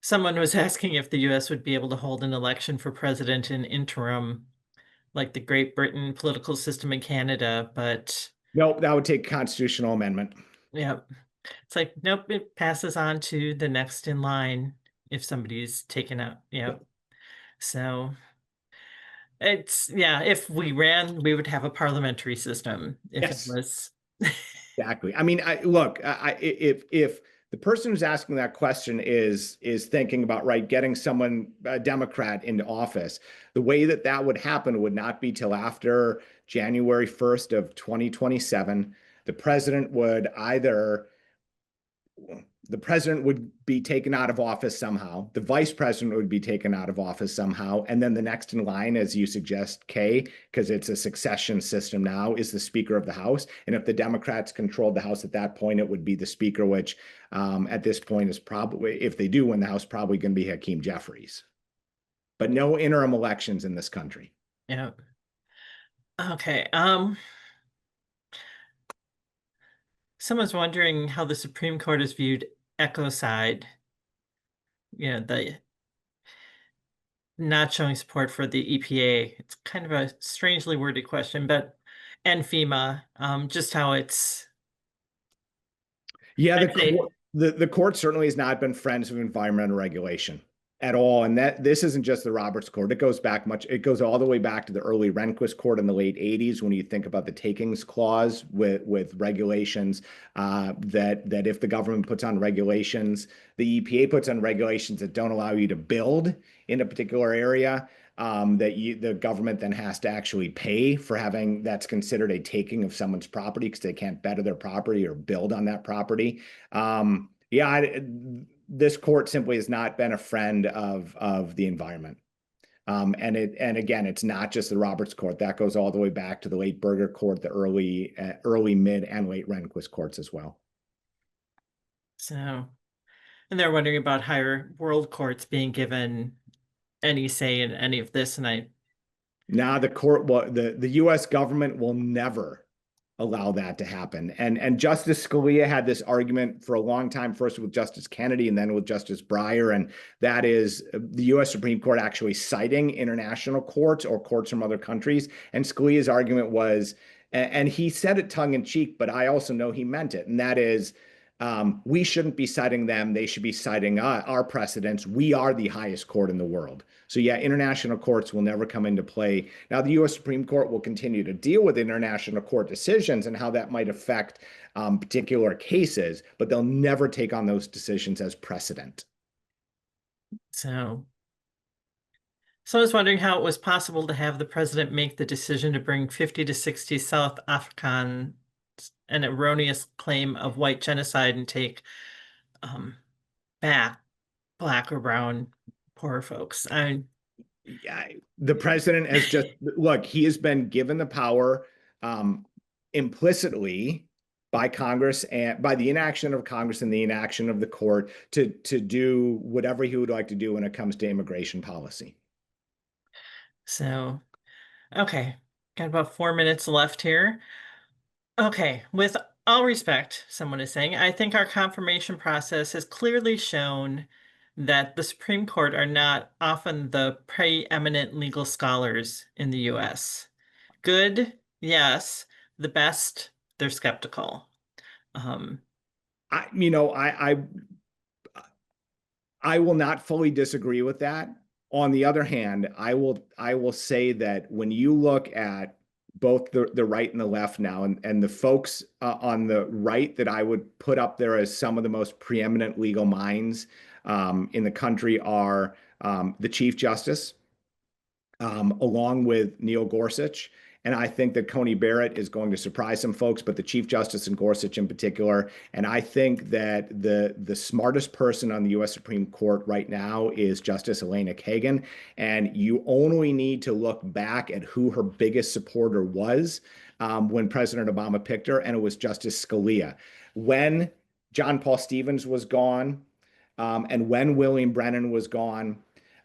Someone was asking if the US would be able to hold an election for president in interim, like the Great Britain political system in Canada, but Nope, that would take constitutional amendment. yeah, it's like, nope, it passes on to the next in line if somebody's taken out. Yeah. So it's, yeah, if we ran, we would have a parliamentary system if it Yes. was. Exactly. I mean, look, if the person who's asking that question is thinking about, right, getting someone, a Democrat, into office, the way that that would happen would not be till after January 1st of 2027. The president would be taken out of office somehow. The vice president would be taken out of office somehow. And then the next in line, as you suggest, Kay, because it's a succession system now, is the Speaker of the House. And if the Democrats controlled the House at that point, it would be the Speaker, which at this point is probably, if they do win the House, probably going to be Hakeem Jeffries. But no interim elections in this country. Yeah. Okay. Someone's wondering how the Supreme Court has viewed ecocide, the not showing support for the EPA. It's kind of a strangely worded question, but and FEMA, just how it's Yeah, I'd say. the court certainly has not been friends of environmental regulation at all. And that this isn't just the Roberts Court. It goes back much, it goes all the way back to the early Rehnquist Court in the late 80s when you think about the takings clause with regulations that if the government puts on regulations, the EPA puts on regulations that don't allow you to build in a particular area. The government then has to actually pay for having that's considered a taking of someone's property because they can't better their property or build on that property. Yeah, this court simply has not been a friend of the environment. And again, it's not just the Roberts Court. That goes all the way back to the late Burger Court, the early, mid, and late Rehnquist courts as well. So, and they're wondering about higher world courts being given any say in any of this, and Now the U.S. government will never allow that to happen. And Justice Scalia had this argument for a long time, first with Justice Kennedy and then with Justice Breyer, and that is the U.S. Supreme Court actually citing international courts or courts from other countries. And Scalia's argument was, and he said it tongue in cheek, but I also know he meant it, and that is, we shouldn't be citing them. They should be citing our precedents. We are the highest court in the world. So yeah, international courts will never come into play. Now, the U.S. Supreme Court will continue to deal with international court decisions and how that might affect particular cases, but they'll never take on those decisions as precedent. so. So I was wondering how it was possible to have the president make the decision to bring 50 to 60 South Africans an erroneous claim of white genocide and take back black or brown poor folks. Yeah, the president has just look, he has been given the power implicitly by Congress and by the inaction of Congress and the inaction of the court to do whatever he would like to do when it comes to immigration policy. So, okay, got about 4 minutes left here. Okay, with all respect, someone is saying, I think our confirmation process has clearly shown that the Supreme Court are not often the preeminent legal scholars in the US. Good, yes. The best, they're skeptical. I will not fully disagree with that. On the other hand, I will say that when you look at both the right and the left now, and the folks on the right that I would put up there as some of the most preeminent legal minds in the country are the Chief Justice, along with Neil Gorsuch. And I think that Coney Barrett is going to surprise some folks, but the Chief Justice and Gorsuch in particular. And I think that the smartest person on the U.S. Supreme Court right now is Justice Elena Kagan. And you only need to look back at who her biggest supporter was when President Obama picked her, and it was Justice Scalia. When John Paul Stevens was gone, and when William Brennan was gone,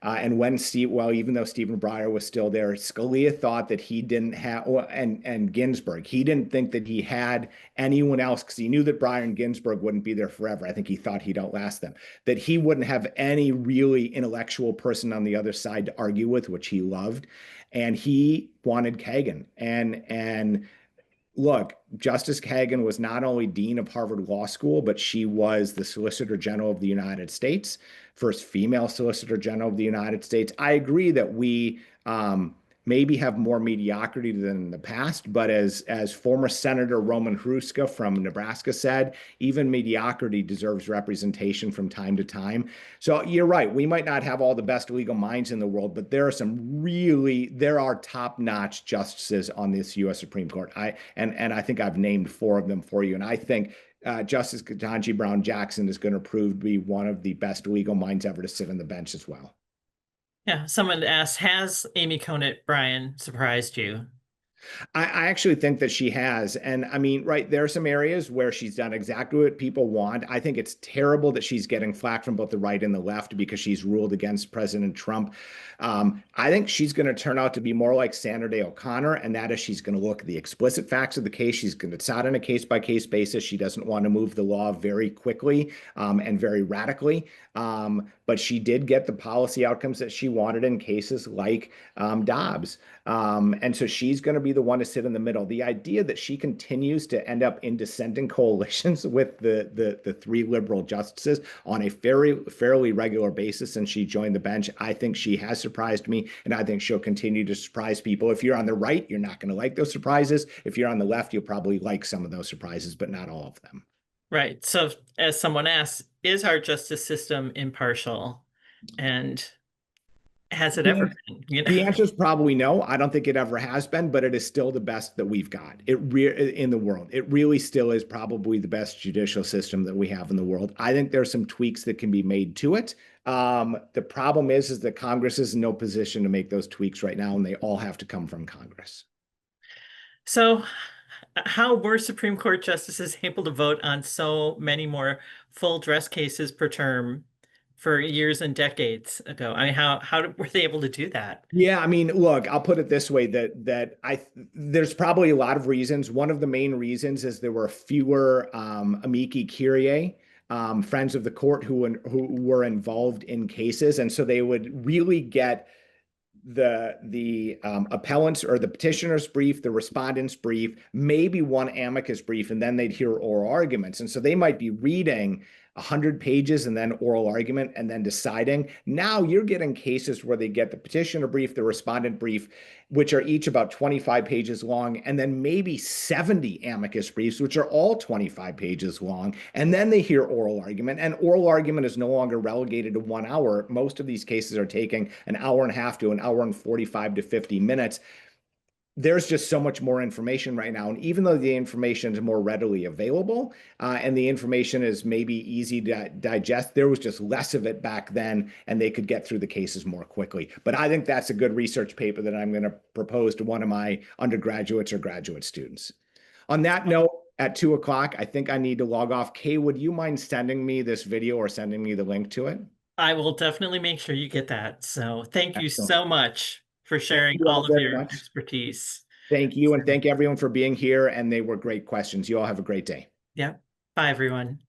and when even though Stephen Breyer was still there, Scalia thought that he didn't have, and Ginsburg, he didn't think that he had anyone else because he knew that Breyer and Ginsburg wouldn't be there forever. I think he thought he'd outlast them, that he wouldn't have any really intellectual person on the other side to argue with, which he loved. And he wanted Kagan. And look, Justice Kagan was not only Dean of Harvard Law School, but she was the Solicitor General of the United States, first female Solicitor General of the United States. I agree that we maybe have more mediocrity than in the past, but as former Senator Roman Hruska from Nebraska said, even mediocrity deserves representation from time to time. So you're right, we might not have all the best legal minds in the world, but there are top-notch justices on this U.S. Supreme Court. And I think I've named 4 of them for you. And I think Justice Ketanji Brown Jackson is going to prove to be one of the best legal minds ever to sit on the bench as well. Yeah, someone asked, has Amy Conant Bryan surprised you? I actually think that she has. And I mean, right, there are some areas where she's done exactly what people want. I think it's terrible that she's getting flack from both the right and the left because she's ruled against President Trump. I think she's going to turn out to be more like Sandra Day O'Connor, and that is she's going to look at the explicit facts of the case. She's going to decide on a case-by-case basis. She doesn't want to move the law very quickly and very radically. but she did get the policy outcomes that she wanted in cases like Dobbs. And so she's going to be the one to sit in the middle. The idea that she continues to end up in dissenting coalitions with the three liberal justices on a fairly regular basis since she joined the bench, I think she has surprised me, and I think she'll continue to surprise people. If you're on the right, you're not going to like those surprises. If you're on the left, you'll probably like some of those surprises, but not all of them. Right. So as someone asked, is our justice system impartial? And has it ever been, The answer is probably no. I don't think it ever has been, but it is still the best that we've got. In the world. It really still is probably the best judicial system that we have in the world. I think there's some tweaks that can be made to it. The problem is that Congress is in no position to make those tweaks right now, and they all have to come from Congress. So how were Supreme Court justices able to vote on so many more full dress cases per term for years and decades ago? I mean, were they able to do that? Yeah, I mean, look, I'll put it this way, there's probably a lot of reasons. One of the main reasons is there were fewer amici curiae, friends of the court who were involved in cases, and so they would really get the appellant's or the petitioner's brief, the respondent's brief, maybe one amicus brief, and then they'd hear oral arguments. And so they might be reading 100 pages and then oral argument and then deciding. Now you're getting cases where they get the petitioner brief, the respondent brief, which are each about 25 pages long, and then maybe 70 amicus briefs, which are all 25 pages long. And then they hear oral argument, and oral argument is no longer relegated to 1 hour. Most of these cases are taking an hour and a half to an hour and 45 to 50 minutes. There's just so much more information right now. And even though the information is more readily available and the information is maybe easy to digest, there was just less of it back then, and they could get through the cases more quickly. But I think that's a good research paper that I'm going to propose to one of my undergraduates or graduate students. On that note, at 2 o'clock, I think I need to log off. Kay, would you mind sending me this video or sending me the link to it? I will definitely make sure you get that. So thank you Excellent. so much for sharing Thank you all of very your much. expertise. Thank you, and thank everyone for being here, and they were great questions. You all have a great day. Yep. Bye, everyone.